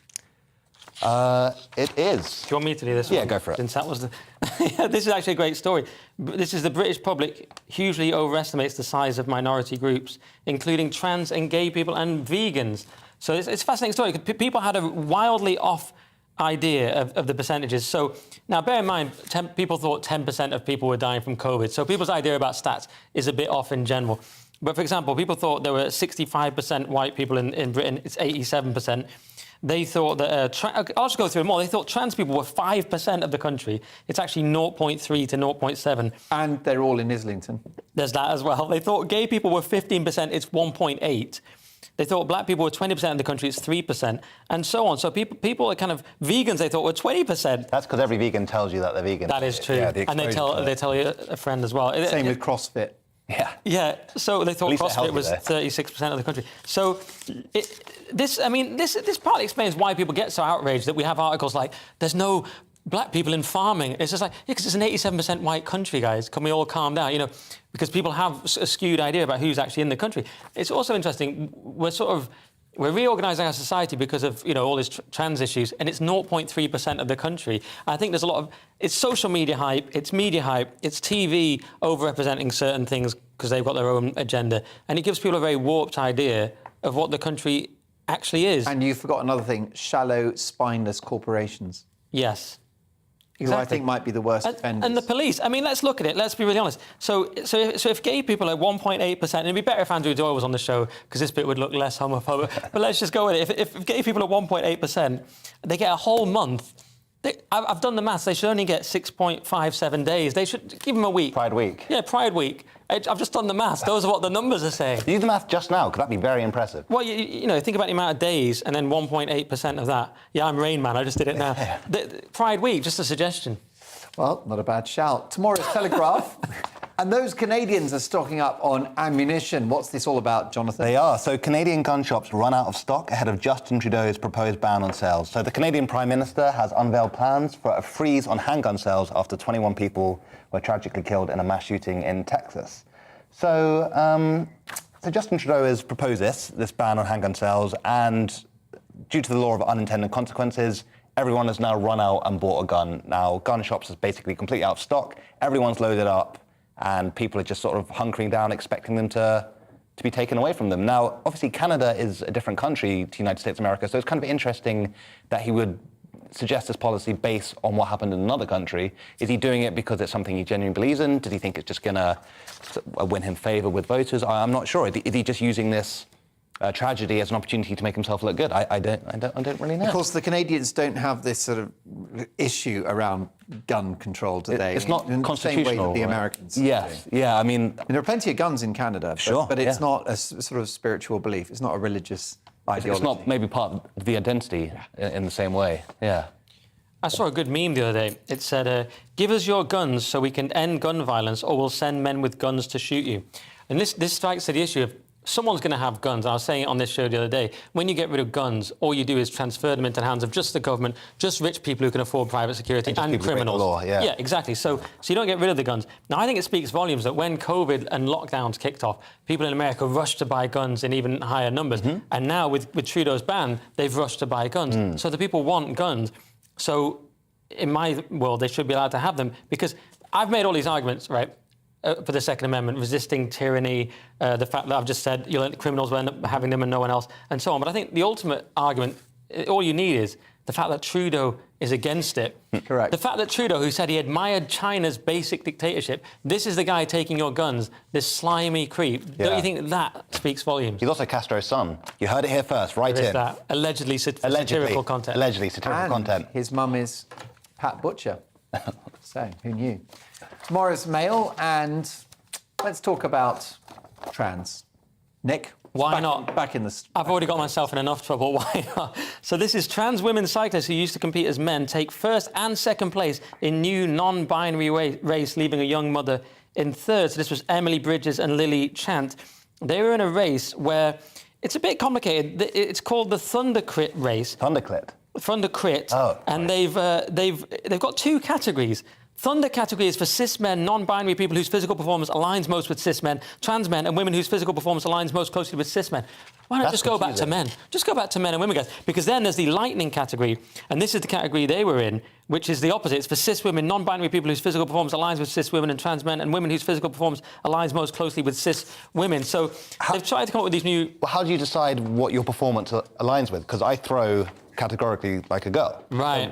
It is. Do you want me to do this one? Yeah, go for it. Since that was the... This is actually a great story. This is the British public hugely overestimates the size of minority groups, including trans and gay people and vegans. So it's a fascinating story. People had a wildly off idea of the percentages. So now bear in mind, people thought 10% of people were dying from COVID. So people's idea about stats is a bit off in general. But for example, people thought there were 65% white people in Britain. It's 87%. They thought that... I'll just go through them all. They thought trans people were 5% of the country. It's actually 0.3 to 0.7. And they're all in Islington. There's that as well. They thought gay people were 15%. It's 1.8. They thought black people were 20% of the country, it's 3%, and so on. So people are kind of vegans, they thought were 20%. That's because every vegan tells you that they're vegan. That is true. Yeah, and they tell you a friend as well. Same with CrossFit. Yeah. Yeah, so they thought CrossFit was 36% of the country. So this partly explains why people get so outraged that we have articles like, there's no black people in farming. It's just like, yeah, because it's an 87% white country, guys. Can we all calm down? You know, because people have a skewed idea about who's actually in the country. It's also interesting, we're reorganising our society because of, you know, all these trans issues, and it's 0.3% of the country. I think there's a lot of... It's social media hype, it's media hype, it's TV overrepresenting certain things because they've got their own agenda, and it gives people a very warped idea of what the country actually is. And you forgot another thing, shallow, spineless corporations. Yes. Who I think might be the worst offenders. And the police. I mean, let's look at it. Let's be really honest. So if gay people are 1.8%, and it'd be better if Andrew Doyle was on the show, because this bit would look less homophobic. But let's just go with it. If gay people are 1.8%, they get a whole month. I've done the maths. They should only get 6.57 days. They should give them a week. Pride Week. Yeah, Pride Week. I've just done the maths. Those are what the numbers are saying. You did the math just now, because that'd be very impressive. Well, you know, think about the amount of days and then 1.8% of that. Yeah, I'm Rain Man. I just did it now. Pride Week, just a suggestion. Well, not a bad shout. Tomorrow's Telegraph. And those Canadians are stocking up on ammunition. What's this all about, Jonathan? They are. So Canadian gun shops run out of stock ahead of Justin Trudeau's proposed ban on sales. So the Canadian Prime Minister has unveiled plans for a freeze on handgun sales after 21 people were tragically killed in a mass shooting in Texas. So Justin Trudeau has proposed this ban on handgun sales, and due to the law of unintended consequences, everyone has now run out and bought a gun. Now, gun shops are basically completely out of stock. Everyone's loaded up, and people are just sort of hunkering down, expecting them to to be taken away from them. Now, obviously, Canada is a different country to the United States of America, so it's kind of interesting that he would suggest this policy based on what happened in another country. Is he doing it because it's something he genuinely believes in? Does he think it's just going to win him favour with voters? I'm not sure. Is he just using this tragedy as an opportunity to make himself look good? I don't really know. Of course, the Canadians don't have this sort of issue around gun control, do they? It's not in constitutional. the same way that the right? Americans. Yes, do. yeah. I mean, there are plenty of guns in Canada, but it's yeah. not a sort of spiritual belief. It's not a religious ideology. It's not maybe part of the identity in the same way. Yeah. I saw a good meme the other day. It said, give us your guns so we can end gun violence, or we'll send men with guns to shoot you. And this strikes at the issue of someone's going to have guns. I was saying it on this show the other day. When you get rid of guns, all you do is transfer them into the hands of just the government, just rich people who can afford private security, and criminals. Law, yeah. Yeah, exactly. So you don't get rid of the guns. Now, I think it speaks volumes that when COVID and lockdowns kicked off, people in America rushed to buy guns in even higher numbers. Mm-hmm. And now, with Trudeau's ban, they've rushed to buy guns. So the people want guns. So in my world, they should be allowed to have them, because I've made all these arguments, right, for the Second Amendment, resisting tyranny, the fact that I've just said criminals will end up having them and no one else, and so on. But I think the ultimate argument, all you need is the fact that Trudeau is against it. Correct. The fact that Trudeau, who said he admired China's basic dictatorship, this is the guy taking your guns, this slimy creep. Yeah. Don't you think that speaks volumes? He's also Castro's son. You heard it here first, right There is in. that. Allegedly satirical content. Allegedly satirical And content. his mum is Pat Butcher. So, who knew? Tomorrow's Mail, and let's talk about trans. Nick? Why not? Back in the... I've already got myself in enough trouble. Why not? So this is trans women cyclists who used to compete as men take first and second place in new non-binary race, leaving a young mother in third. So this was Emily Bridges and Lily Chant. They were in a race where it's a bit complicated. It's called the Thundercrit race. Thundercrit. Oh, and they've got two categories. Thunder category is for cis men, non-binary people whose physical performance aligns most with cis men, trans men, and women whose physical performance aligns most closely with cis men. Why not just go back to men? Just go back to men and women, guys. Because then there's the lightning category, and this is the category they were in, which is the opposite. It's for cis women, non-binary people whose physical performance aligns with cis women and trans men, and women whose physical performance aligns most closely with cis women. So they've tried to come up with these new... Well, how do you decide what your performance aligns with? Because I throw categorically like a girl. Right.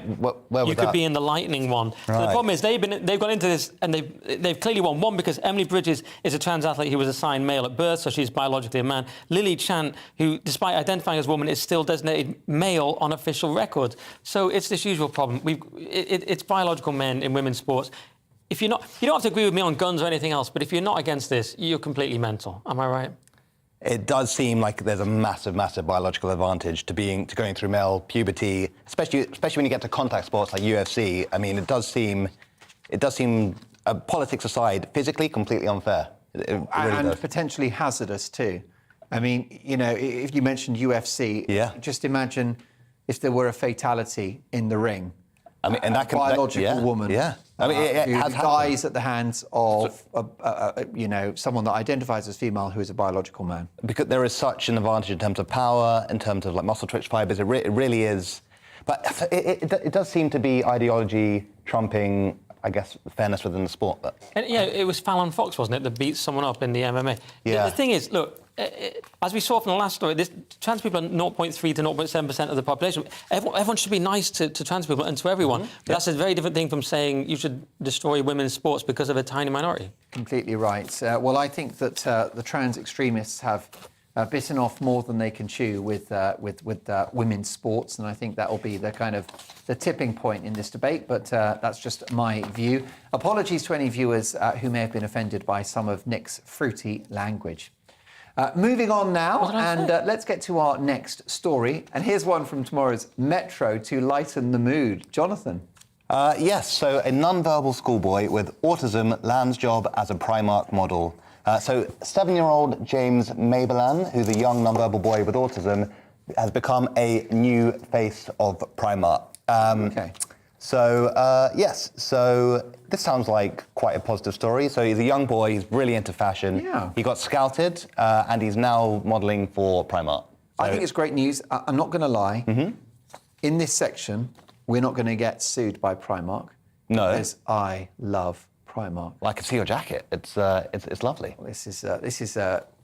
Where you could be in the lightning one. Right. So the problem is they've gone into this and they've clearly won. One, because Emily Bridges is a trans athlete who was assigned male at birth, so she's biologically a man. Lily Chant, who, despite identifying as a woman, is still designated male on official records. So it's this usual problem. It's biological men in women's sports. You don't have to agree with me on guns or anything else, but if you're not against this, you're completely mental. Am I right? It does seem like there's a massive biological advantage to going through male puberty, especially when you get to contact sports like UFC. I mean, it does seem, politics aside, physically completely unfair. It really and does. potentially hazardous too. I mean, if you mentioned UFC, just imagine if there were a fatality in the ring. I mean, and that can biological woman. Yeah. I mean, it who has dies at the hands of someone that identifies as female who is a biological man. Because there is such an advantage in terms of power, in terms of like muscle twitch fibers. It really is. But it does seem to be ideology trumping, I guess, fairness within the sport. But. And, it was Fallon Fox, wasn't it, that beat someone up in the MMA? Yeah. The thing is, look, as we saw from the last story, trans people are 0.3 to 0.7% of the population. Everyone should be nice to trans people and to everyone. But that's a very different thing from saying you should destroy women's sports because of a tiny minority. Completely right. Well, I think that the trans extremists have bitten off more than they can chew with women's sports, and I think that will be the tipping point in this debate. But that's just my view. Apologies to any viewers who may have been offended by some of Nick's fruity language. Moving on now, and let's get to our next story. And here's one from tomorrow's Metro to lighten the mood. Jonathan. Yes, so a nonverbal schoolboy with autism lands job as a Primark model. So 7-year-old James Mabelan, who's a young nonverbal boy with autism, has become a new face of Primark. Okay. So, yes, so this sounds like quite a positive story. So he's a young boy, he's really into fashion. Yeah. He got scouted, and he's now modelling for Primark. So, I think it's great news. I'm not going to lie. In this section, we're not going to get sued by Primark. No. Because I love Primark. Well, I can see your jacket. It's lovely. This is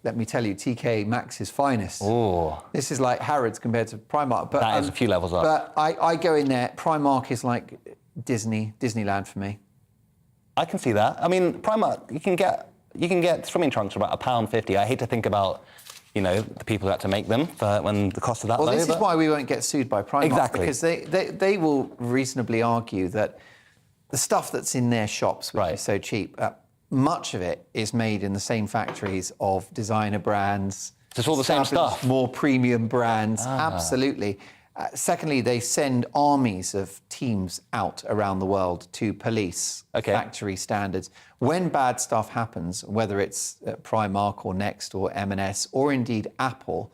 let me tell you, TK Maxx's finest. Oh. This is like Harrods compared to Primark. But, that is a few levels up. But I go in there, Primark is like Disneyland for me. I can see that. I mean, Primark, you can get swimming trunks for about £1.50. I hate to think about, you know, the people who had to make them when the cost of that. Well, this is why we won't get sued by Primark. Exactly. Because they will reasonably argue that the stuff that's in their shops, which is so cheap, much of it is made in the same factories of designer brands. It's all the same stuff. More premium brands, absolutely. Secondly, they send armies of teams out around the world to police factory standards. When bad stuff happens, whether it's Primark or Next or M&S or indeed Apple,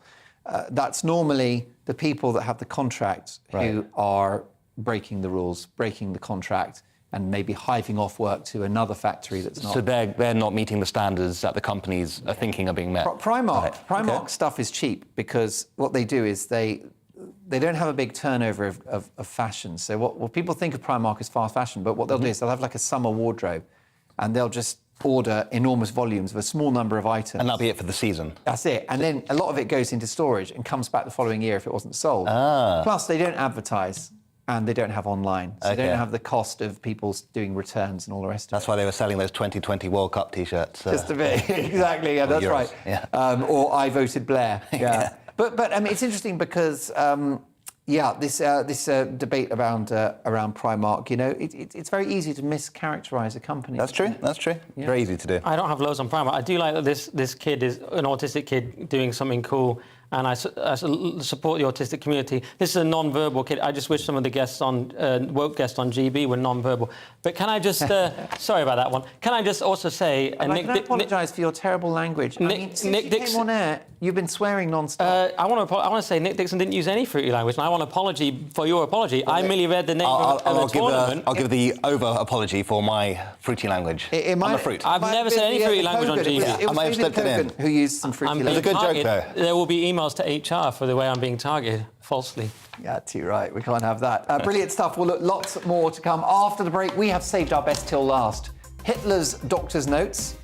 that's normally the people that have the contract who are breaking the rules, breaking the contract, and maybe hiving off work to another factory that's not. So they're not meeting the standards that the companies are thinking are being met. Primark stuff is cheap because what they do is they don't have a big turnover of fashion. So what people think of Primark as fast fashion, but what they'll do is they'll have like a summer wardrobe and they'll just order enormous volumes of a small number of items. And that'll be it for the season. That's it. And then a lot of it goes into storage and comes back the following year if it wasn't sold. Plus, they don't advertise. And they don't have online. So they don't have the cost of people doing returns and all the rest of it. That's why they were selling those 2020 World Cup T-shirts. Just a bit, exactly, yeah, that's right. Yeah. Or I voted Blair, yeah. But I mean, it's interesting because, this debate around Primark, you know, it's very easy to mischaracterise a company. That's true, Yeah. Very easy to do. I don't have loads on Primark. I do like that this kid is an autistic kid doing something cool, and I support the autistic community. This is a non-verbal kid. I just wish some of the guests woke guests on GB were non-verbal. But can I just, sorry about that one. Can I just also say... can I apologise for your terrible language? Since you came on air, you've been swearing non-stop. I want to say Nick Dixon didn't use any fruity language, and I want an apology for your apology. I merely read the name of the tournament. I'll give the over-apology for my fruity language. I'm a fruit. I've never said any fruity language on GB. I might have slipped it in. Who used some fruity language. It's a good joke, though. There will be emails to HR for the way I'm being targeted falsely. Yeah, too right. We can't have that. Brilliant stuff. Well, look, lots more to come. After the break, we have saved our best till last. Hitler's doctor's notes,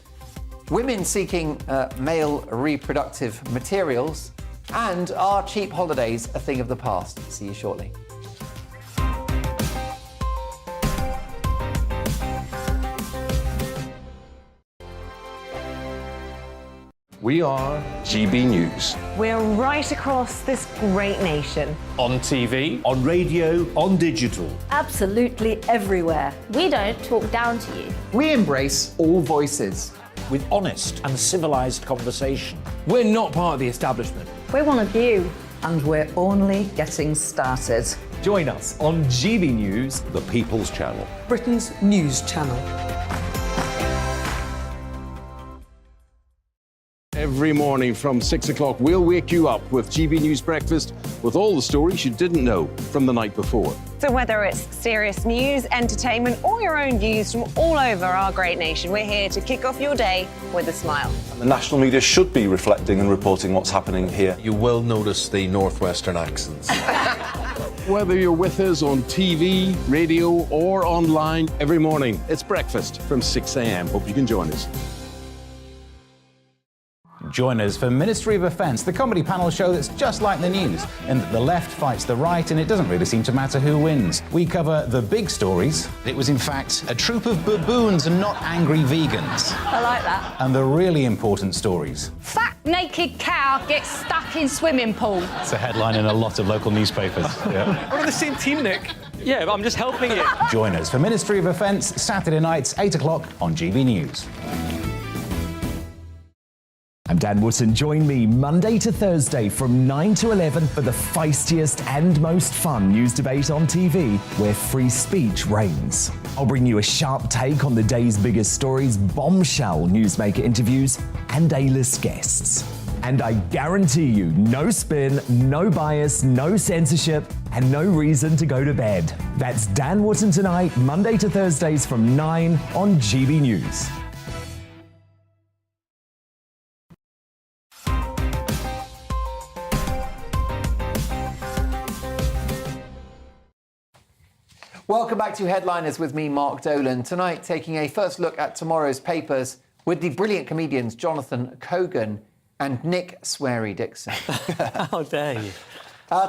women seeking male reproductive materials, and are cheap holidays a thing of the past? See you shortly. We are GB News. We're right across this great nation. On TV, on radio, on digital. Absolutely everywhere. We don't talk down to you. We embrace all voices. With honest and civilised conversation. We're not part of the establishment. We're one of you. And we're only getting started. Join us on GB News, The People's Channel. Britain's news channel. Every morning from 6 o'clock, we'll wake you up with GB News Breakfast with all the stories you didn't know from the night before. So whether it's serious news, entertainment, or your own views from all over our great nation, we're here to kick off your day with a smile. And the national media should be reflecting and reporting what's happening here. You will notice the northwestern accents. Whether you're with us on TV, radio, or online, every morning, it's breakfast from 6 a.m. Hope you can join us. Join us for Ministry of Offence, the comedy panel show that's just like the news, in that the left fights the right and it doesn't really seem to matter who wins. We cover the big stories. It was in fact a troop of baboons and not angry vegans. I like that. And the really important stories. Fat naked cow gets stuck in swimming pool. It's a headline in a lot of local newspapers. Yeah. We're on the same team, Nick. Yeah, but I'm just helping you. Join us for Ministry of Offence, Saturday nights, 8 o'clock on GB News. I'm Dan Wootton. Join me Monday to Thursday from 9 to 11 for the feistiest and most fun news debate on TV, where free speech reigns. I'll bring you a sharp take on the day's biggest stories, bombshell newsmaker interviews, and A-list guests. And I guarantee you, no spin, no bias, no censorship, and no reason to go to bed. That's Dan Wootton tonight, Monday to Thursdays from 9 on GB News. Welcome back to Headliners with me, Mark Dolan. Tonight, taking a first look at tomorrow's papers with the brilliant comedians Jonathan Cogan and Nick Sweary Dixon. How dare you?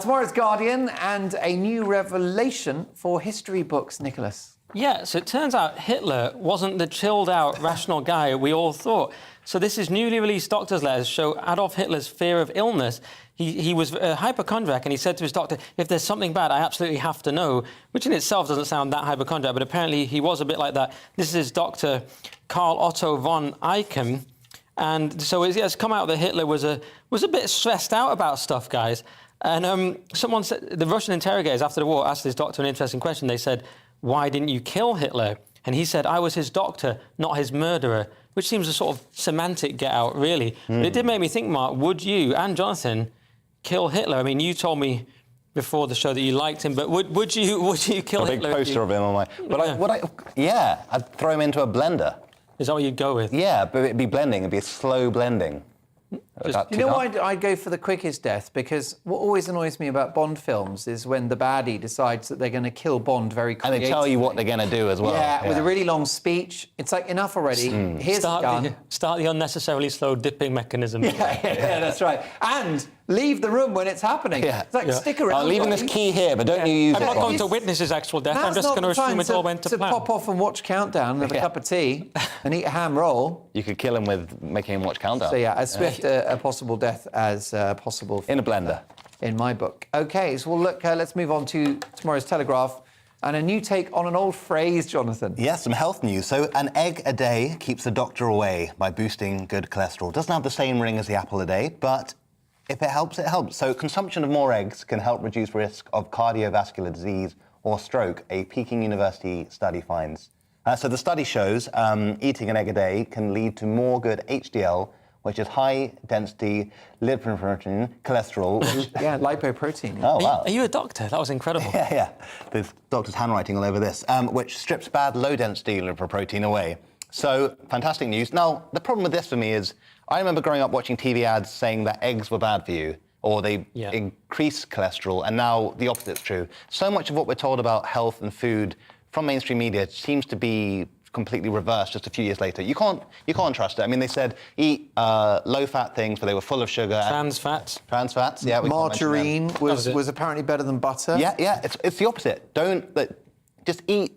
Tomorrow's Guardian and a new revelation for history books, Nicholas. Yeah, so it turns out Hitler wasn't the chilled-out, rational guy we all thought. So this is newly released doctor's letters show Adolf Hitler's fear of illness. He was a hypochondriac, and he said to his doctor, if there's something bad, I absolutely have to know, which in itself doesn't sound that hypochondriac, but apparently he was a bit like that. This is Dr. Karl Otto von Eichen. And so it's come out that Hitler was a bit stressed out about stuff, guys. And someone said, the Russian interrogators after the war asked his doctor an interesting question. They said, why didn't you kill Hitler? And he said, I was his doctor, not his murderer, which seems a sort of semantic get-out, really. But it did make me think, Mark, would you and Jonathan kill Hitler? I mean, you told me before the show that you liked him, but would you kill Hitler? A big poster of him on my... But I'd throw him into a blender. Is that what you'd go with? Yeah, but it'd be blending. It'd be a slow blending. You know why I'd go for the quickest death? Because what always annoys me about Bond films is when the baddie decides that they're going to kill Bond very creatively. And they tell you what they're going to do as well. Yeah, with a really long speech. It's like, enough already. Here's the gun. Start the unnecessarily slow dipping mechanism. Yeah, that's right. And leave the room when it's happening. Yeah. It's like, stick around. I'm leaving this key here, but don't you use it. I'm not going to witness his actual death. I'm just going to assume it all went to plan. Pop off and watch Countdown, have a cup of tea, and eat a ham roll. You could kill him with making him watch Countdown. So, yeah, as swift a possible death as possible. In a blender. In my book. OK, so look, let's move on to tomorrow's Telegraph. And a new take on an old phrase, Jonathan. Yes, some health news. So an egg a day keeps the doctor away by boosting good cholesterol. Doesn't have the same ring as the apple a day, but if it helps, it helps. So consumption of more eggs can help reduce risk of cardiovascular disease or stroke, a Peking University study finds. So the study shows eating an egg a day can lead to more good HDL, which is high-density lipoprotein cholesterol. Yeah, lipoprotein. Oh, wow. Are you a doctor? That was incredible. Yeah. There's doctor's handwriting all over this, which strips bad low-density lipoprotein away. So, fantastic news. Now, the problem with this for me is, I remember growing up watching TV ads saying that eggs were bad for you, or they increase cholesterol, and now the opposite's true. So much of what we're told about health and food from mainstream media seems to be completely reversed just a few years later. You can't trust it. I mean, they said eat low-fat things, but they were full of sugar. Trans fats. Trans fats, yeah. Margarine was apparently better than butter. Yeah, it's the opposite. Just eat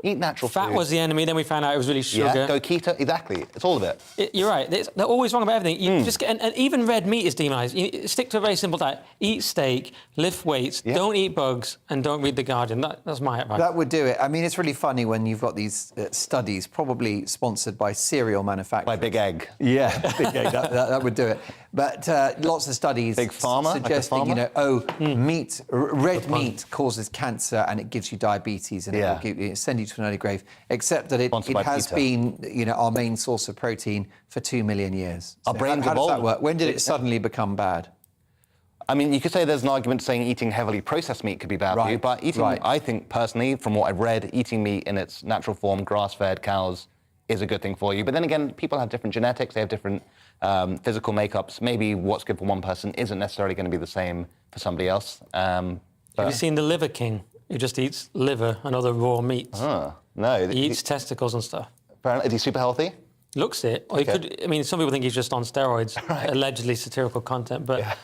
natural Fat food. was the enemy, then we found out it was really sugar. Yeah, go keto, exactly. It's all of it. You're right. They're always wrong about everything. You just get, and even red meat is demonised. You stick to a very simple diet. Eat steak, lift weights, don't eat bugs, and don't read The Guardian. That's my advice. That would do it. I mean, it's really funny when you've got these studies, probably sponsored by cereal manufacturers. By Big Egg. Yeah, Big Egg. That would do it. But lots of studies Big Pharma, suggesting, meat, red meat causes cancer and it gives you diabetes and it will send you to an early grave, except that it has been, our main source of protein for 2 million years. So how does that work? When did it suddenly become bad? I mean, you could say there's an argument saying eating heavily processed meat could be bad for you, but I think personally, from what I've read, eating meat in its natural form, grass-fed cows, is a good thing for you. But then again, people have different genetics, they have different physical makeups. Maybe what's good for one person isn't necessarily going to be the same for somebody else. Have you seen The Liver King? He just eats liver and other raw meats. No. He eats testicles and stuff. Apparently, is he super healthy? Looks it. Or he could. I mean, some people think he's just on steroids, allegedly satirical content, but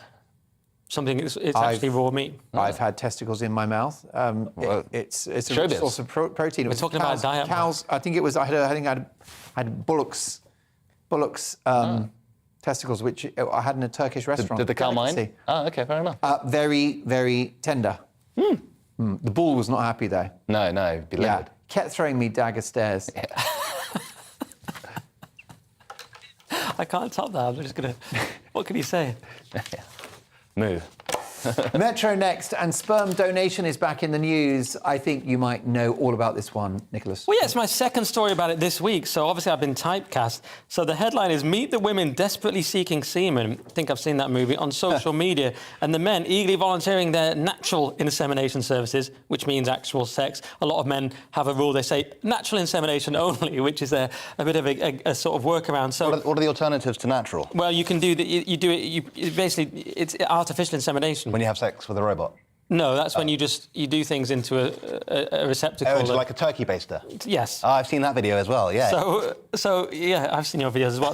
it's actually raw meat. I've had testicles in my mouth. It's a rich source of protein. We're talking about diet. Cows. I think it was. I had bullocks testicles, which I had in a Turkish restaurant. Did the cow mind? Oh, okay, fair enough. Very, very tender. The bull was not happy though. No, he'd be livid. Kept throwing me dagger stares. I can't top that. I'm just gonna. What can you say? Move. Metro next, and sperm donation is back in the news. I think you might know all about this one, Nicholas. Well, yeah, it's my second story about it this week, so obviously I've been typecast. So the headline is, Meet the Women Desperately Seeking Semen. I think I've seen that movie on social media. And the men eagerly volunteering their natural insemination services, which means actual sex. A lot of men have a rule, they say natural insemination only, which is a bit of a sort of workaround. So what are the alternatives to natural? Well, you can do it's artificial insemination. When you have sex with a robot? No, that's when you do things into a receptacle. Oh, it's like a turkey baster? Yes. Oh, I've seen that video as well, yeah. So yeah, I've seen your videos as well.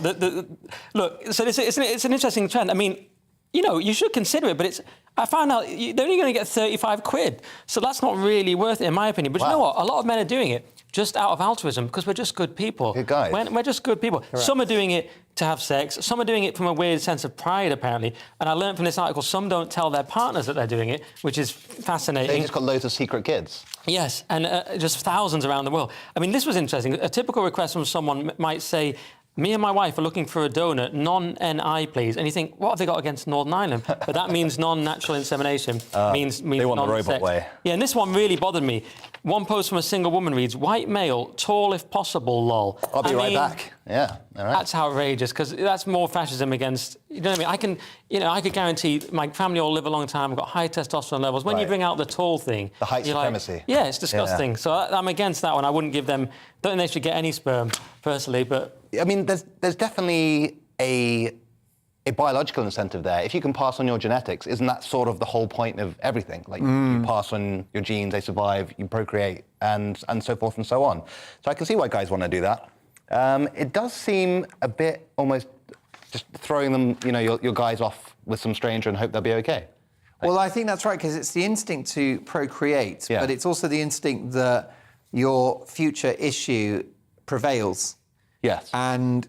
Look, so it's an interesting trend. I mean, you know, you should consider it, but I found out they're only going to get 35 quid. So that's not really worth it, in my opinion. But you know what? A lot of men are doing it just out of altruism because we're just good people. Good guys. We're just good people. Correct. Some are doing it to have sex. Some are doing it from a weird sense of pride, apparently. And I learned from this article, some don't tell their partners that they're doing it, which is fascinating. They just got loads of secret kids. Yes, and just thousands around the world. I mean, this was interesting. A typical request from someone might say, me and my wife are looking for a donor, non-NI, please. And you think, what have they got against Northern Ireland? But that means non-natural insemination. means they want the robot way. Yeah, and this one really bothered me. One post from a single woman reads, white male, tall if possible, lol. I'll be right back. Yeah, all right. That's outrageous, because that's more fascism against... You know what I mean? I could guarantee my family all live a long time. I've got high testosterone levels. When you bring out the tall thing... The height supremacy. Yeah, it's disgusting. Yeah. So I'm against that one. I wouldn't give them... Don't think they should get any sperm, personally, but... I mean, there's definitely a biological incentive there. If you can pass on your genetics, isn't that sort of the whole point of everything? Like, you pass on your genes, they survive, you procreate, and so forth and so on. So I can see why guys want to do that. It does seem a bit almost just throwing them, your guys off with some stranger and hope they'll be okay. Well, I think that's right, because it's the instinct to procreate, but it's also the instinct that your future issue prevails. Yes. And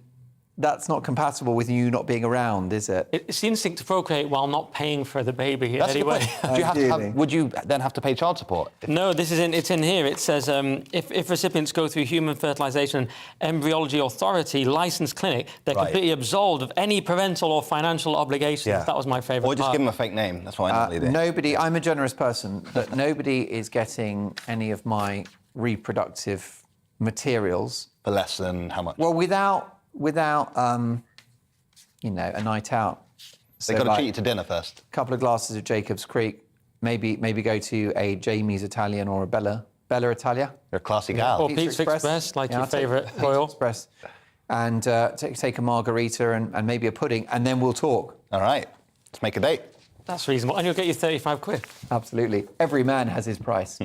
that's not compatible with you not being around, is it? It's the instinct to procreate while not paying for the baby anyway. Would you then have to pay child support? No, it's in here. It says if recipients go through Human Fertilisation Embryology Authority licensed clinic, they're completely absolved of any parental or financial obligations. Yeah. That was my favourite Or just give them a fake name. That's what I normally do. Nobody, I'm a generous person, but nobody is getting any of my reproductive materials. For less than how much? Well, without a night out. They got to treat you to dinner first. A couple of glasses of Jacob's Creek, maybe go to a Jamie's Italian or a Bella Italia. You're a classy gal. Or Pizza Express, like your favourite royal. Express. And take a margarita and maybe a pudding, and then we'll talk. All right, let's make a date. That's reasonable, and you'll get your 35 quid. Absolutely. Every man has his price.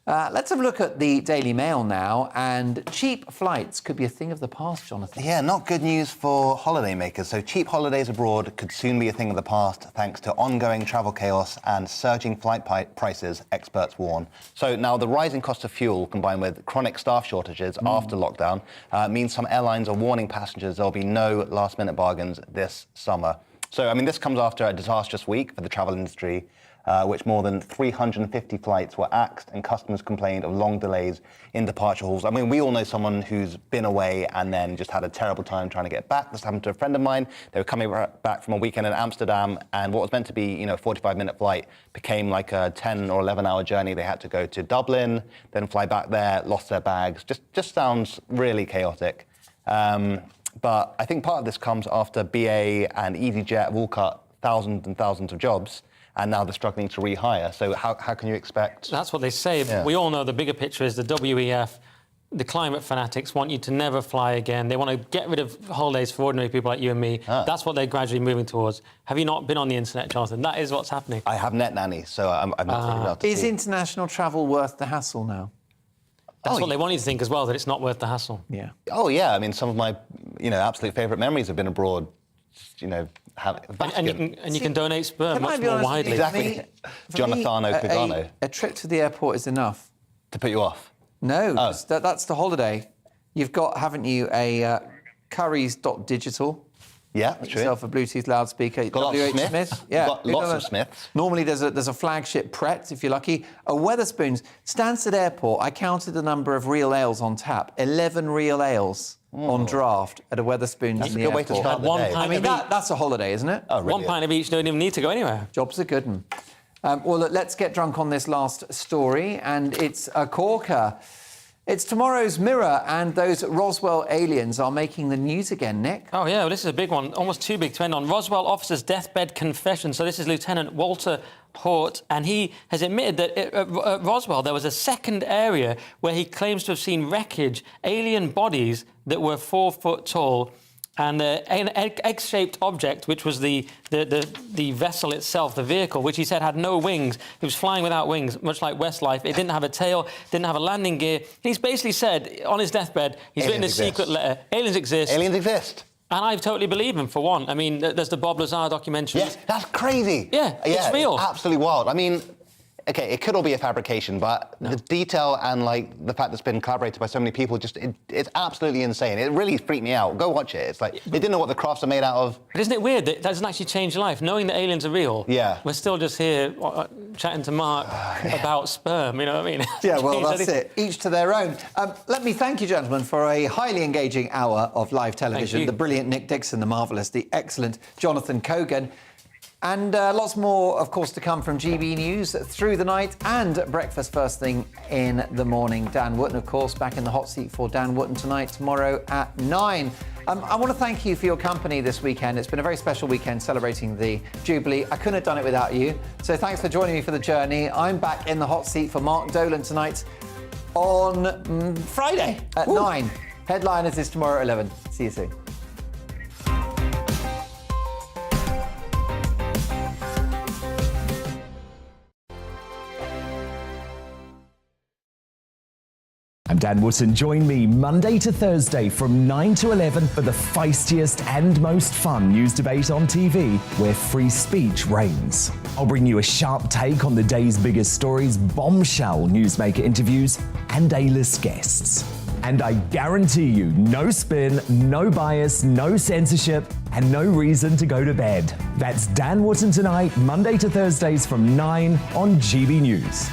Let's have a look at the Daily Mail now, and cheap flights could be a thing of the past, Jonathan. Yeah, not good news for holidaymakers. So cheap holidays abroad could soon be a thing of the past thanks to ongoing travel chaos and surging flight prices, experts warn. So now the rising cost of fuel combined with chronic staff shortages after lockdown means some airlines are warning passengers there'll be no last-minute bargains this summer. So, I mean, this comes after a disastrous week for the travel industry, which more than 350 flights were axed and customers complained of long delays in departure halls. I mean, we all know someone who's been away and then just had a terrible time trying to get back. This happened to a friend of mine. They were coming back from a weekend in Amsterdam, and what was meant to be, a 45-minute flight became like a 10 or 11-hour journey. They had to go to Dublin, then fly back there, lost their bags. Just sounds really chaotic. But I think part of this comes after BA and EasyJet have all cut thousands and thousands of jobs, and now they're struggling to rehire. So how can you expect... That's what they say. Yeah. We all know the bigger picture is the WEF, the climate fanatics want you to never fly again. They want to get rid of holidays for ordinary people like you and me. That's what they're gradually moving towards. Have you not been on the internet, Jonathan? That is what's happening. I have net nanny, so I'm not really allowed to Is see. international travel worth the hassle now? That's what they want you to think as well, that it's not worth the hassle. Yeah. Oh, yeah. I mean, some of my, absolute favourite memories have been abroad, And you can donate sperm much more widely. Exactly. Jonathano Cugano. A trip to the airport is enough. To put you off? No, that's the holiday. You've got, haven't you, a Currys.digital. Yeah, that's true. Yourself a Bluetooth loudspeaker. Got lots of WH Smiths. Yeah. Got lots of Smiths. Normally there's a flagship Pret, if you're lucky. A Wetherspoons. Stansted Airport, I counted the number of real ales on tap. 11 real ales on draft at a Wetherspoons That's in the a good way airport. to start the day. I mean, that's a holiday, isn't it? Oh, really? One pint of each, don't even need to go anywhere. Jobs are good. Well, look, let's get drunk on this last story, and it's a corker. It's tomorrow's Mirror, and those Roswell aliens are making the news again, Nick. Oh, yeah, well, this is a big one, almost too big to end on. Roswell officer's deathbed confession. So this is Lieutenant Walter Hort, and he has admitted that at Roswell there was a second area where he claims to have seen wreckage, alien bodies that were 4 foot tall. And an egg-shaped object, which was the vessel itself, the vehicle, which he said had no wings. It was flying without wings, much like Westlife. It didn't have a tail, didn't have a landing gear. He's basically said, on his deathbed, he's written a secret letter. Aliens exist. Aliens exist. And I totally believe him, for one. I mean, there's the Bob Lazar documentary. Yeah, that's crazy. Yeah, it's real. It's absolutely wild. I mean, OK, it could all be a fabrication, but the detail and, like, the fact that it's been collaborated by so many people, it's absolutely insane. It really freaked me out. Go watch it. It's like, they didn't know what the crafts are made out of. But isn't it weird that doesn't actually change your life? Knowing that aliens are real, we're still just here chatting to Mark about sperm, you know what I mean? Yeah, well, that's it. Each to their own. Let me thank you, gentlemen, for a highly engaging hour of live television. The brilliant Nick Dixon, the marvellous, the excellent Jonathan Cogan. And lots more, of course, to come from GB News through the night and breakfast first thing in the morning. Dan Wootton, of course, back in the hot seat for Dan Wootton tonight, tomorrow at 9. I want to thank you for your company this weekend. It's been a very special weekend celebrating the Jubilee. I couldn't have done it without you. So thanks for joining me for the journey. I'm back in the hot seat for Mark Dolan tonight on Friday at 9. Headliners is tomorrow at 11. See you soon. I'm Dan Wootton. Join me Monday to Thursday from 9 to 11 for the feistiest and most fun news debate on TV, where free speech reigns. I'll bring you a sharp take on the day's biggest stories, bombshell newsmaker interviews, and A-list guests. And I guarantee you, no spin, no bias, no censorship, and no reason to go to bed. That's Dan Wootton tonight, Monday to Thursdays from 9 on GB News.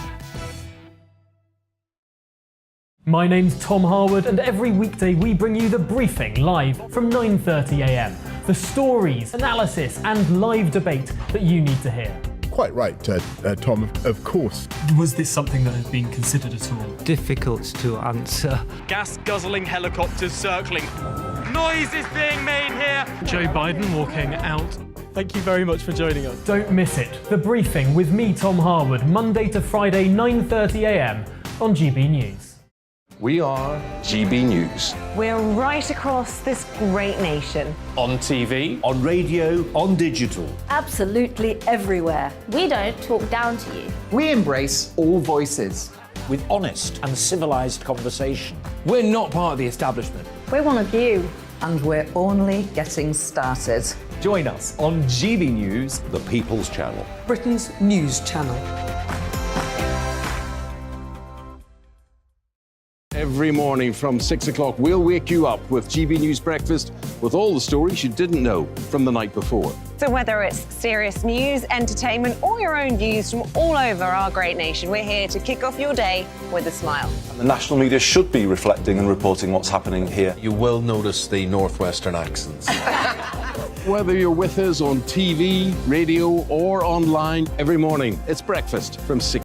My name's Tom Harwood, and every weekday we bring you The Briefing live from 9:30 a.m. The stories, analysis and live debate that you need to hear. Quite right, Tom, of course. Was this something that had been considered at all? Difficult to answer. Gas-guzzling helicopters circling. Noise is being made here. Joe Biden walking out. Thank you very much for joining us. Don't miss it. The Briefing with me, Tom Harwood, Monday to Friday, 9:30 a.m. on GB News. We are GB News. We're right across this great nation. On TV, on radio, on digital. Absolutely everywhere. We don't talk down to you. We embrace all voices. With honest and civilised conversation. We're not part of the establishment. We're one of you. And we're only getting started. Join us on GB News, the People's Channel. Britain's news channel. Every morning from 6 o'clock, we'll wake you up with GB News Breakfast with all the stories you didn't know from the night before. So whether it's serious news, entertainment, or your own views from all over our great nation, we're here to kick off your day with a smile. And the national media should be reflecting and reporting what's happening here. You will notice the northwestern accents. Whether you're with us on TV, radio, or online, every morning, it's breakfast from 6.